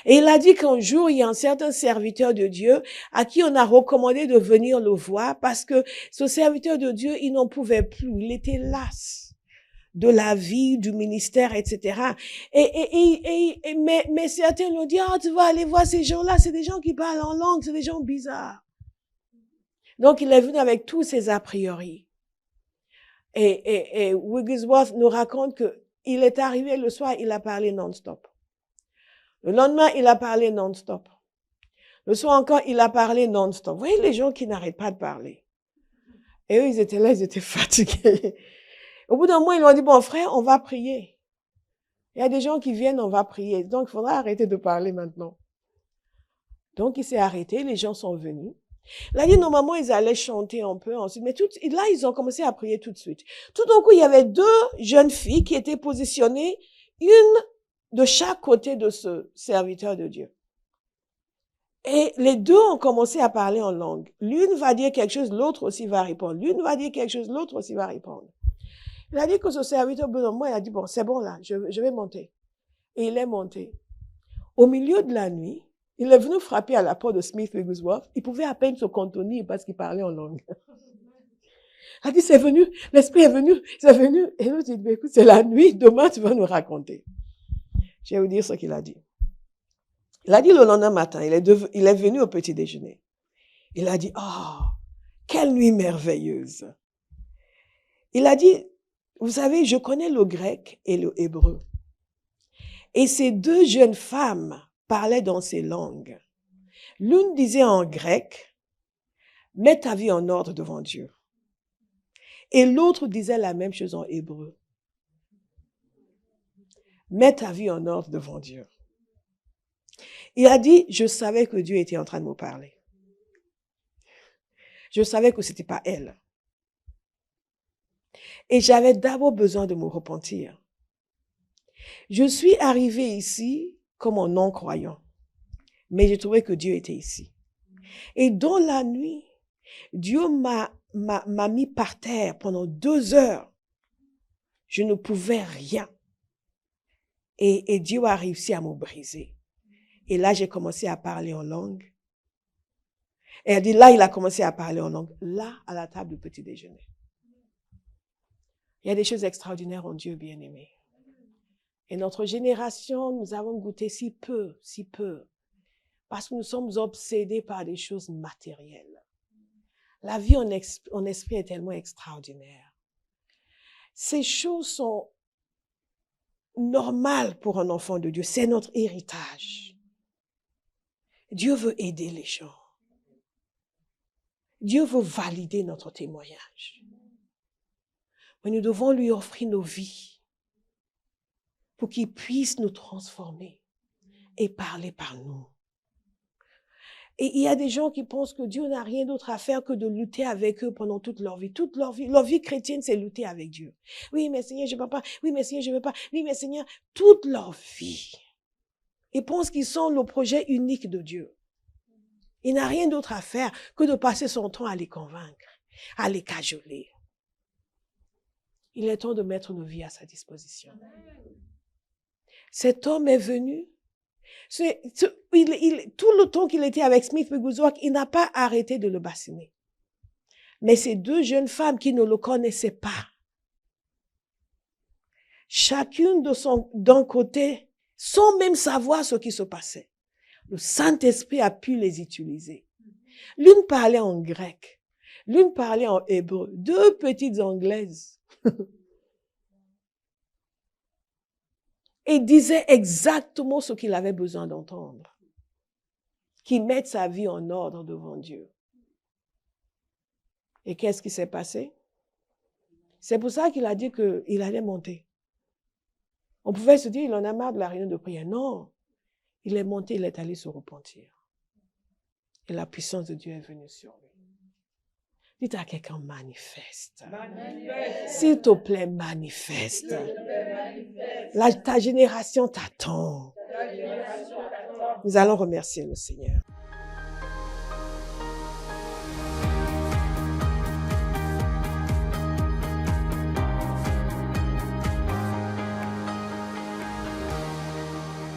Et il a dit qu'un jour, il y a un certain serviteur de Dieu à qui on a recommandé de venir le voir parce que ce serviteur de Dieu, il n'en pouvait plus. Il était las de la vie, du ministère, etc. Mais certains lui ont dit, tu vas aller voir ces gens-là, c'est des gens qui parlent en langue, c'est des gens bizarres. Donc, il est venu avec tous ses a priori. Et Wigglesworth nous raconte que il est arrivé le soir, il a parlé non-stop. Le lendemain, il a parlé non-stop. Le soir encore, il a parlé non-stop. Vous voyez les gens qui n'arrêtent pas de parler. Et eux, ils étaient là, ils étaient fatigués. Au bout d'un moment, ils lui ont dit, bon frère, on va prier. Il y a des gens qui viennent, on va prier. Donc, il faudra arrêter de parler maintenant. Donc, il s'est arrêté, les gens sont venus. Il a dit, normalement, ils allaient chanter un peu ensuite. Mais là, ils ont commencé à prier tout de suite. Tout d'un coup, il y avait deux jeunes filles qui étaient positionnées, une de chaque côté de ce serviteur de Dieu. Et les deux ont commencé à parler en langue. L'une va dire quelque chose, l'autre aussi va répondre. L'une va dire quelque chose, l'autre aussi va répondre. Il a dit que ce serviteur, au bout d'un moment, il a dit, bon, c'est bon là, je vais monter. Et il est monté. Au milieu de la nuit, il est venu frapper à la porte de Smith Wigglesworth. Il pouvait à peine se contenir parce qu'il parlait en langue. Il a dit, c'est venu, l'esprit est venu, c'est venu. Et l'autre dit, écoute, c'est la nuit, demain tu vas nous raconter. Je vais vous dire ce qu'il a dit. Il a dit le lendemain matin, il est venu au petit déjeuner. Il a dit, quelle nuit merveilleuse. Il a dit, vous savez, je connais le grec et le hébreu. Et ces deux jeunes femmes parlaient dans ces langues. L'une disait en grec, mets ta vie en ordre devant Dieu. Et l'autre disait la même chose en hébreu. Mets ta vie en ordre devant Dieu. Il a dit, je savais que Dieu était en train de me parler. Je savais que c'était pas elle. Et j'avais d'abord besoin de me repentir. Je suis arrivée ici comme un non-croyant. Mais j'ai trouvé que Dieu était ici. Et dans la nuit, Dieu m'a mis par terre pendant 2 heures. Je ne pouvais rien. Et Dieu a réussi à me briser. Et là, j'ai commencé à parler en langue. Et elle dit, là, il a commencé à parler en langue. Là, à la table du petit déjeuner. Il y a des choses extraordinaires en Dieu, bien-aimé. Et notre génération, nous avons goûté si peu, parce que nous sommes obsédés par des choses matérielles. La vie en esprit est tellement extraordinaire. Ces choses sont normales pour un enfant de Dieu. C'est notre héritage. Dieu veut aider les gens. Dieu veut valider notre témoignage. Mais nous devons lui offrir nos vies pour qu'il puisse nous transformer et parler par nous. Et il y a des gens qui pensent que Dieu n'a rien d'autre à faire que de lutter avec eux pendant toute leur vie. Toute leur vie chrétienne, c'est lutter avec Dieu. Oui, mais Seigneur, je ne peux pas. Oui, mais Seigneur, je ne veux pas. Oui, mais Seigneur, toute leur vie. Ils pensent qu'ils sont le projet unique de Dieu. Il n'a rien d'autre à faire que de passer son temps à les convaincre, à les cajoler. Il est temps de mettre nos vies à sa disposition. Cet homme est venu. Tout le temps qu'il était avec Smith Wigglesworth, il n'a pas arrêté de le bassiner. Mais ces deux jeunes femmes qui ne le connaissaient pas, chacune d'un côté, sans même savoir ce qui se passait, le Saint-Esprit a pu les utiliser. L'une parlait en grec, l'une parlait en hébreu, deux petites anglaises. Et disait exactement ce qu'il avait besoin d'entendre. Qu'il mette sa vie en ordre devant Dieu. Et qu'est-ce qui s'est passé? C'est pour ça qu'il a dit qu'il allait monter. On pouvait se dire, il en a marre de la réunion de prière. Non. Il est monté, il est allé se repentir. Et la puissance de Dieu est venue sur lui. Dites à quelqu'un, manifeste. S'il te plaît, manifeste. Ta génération t'attend. Nous allons remercier le Seigneur.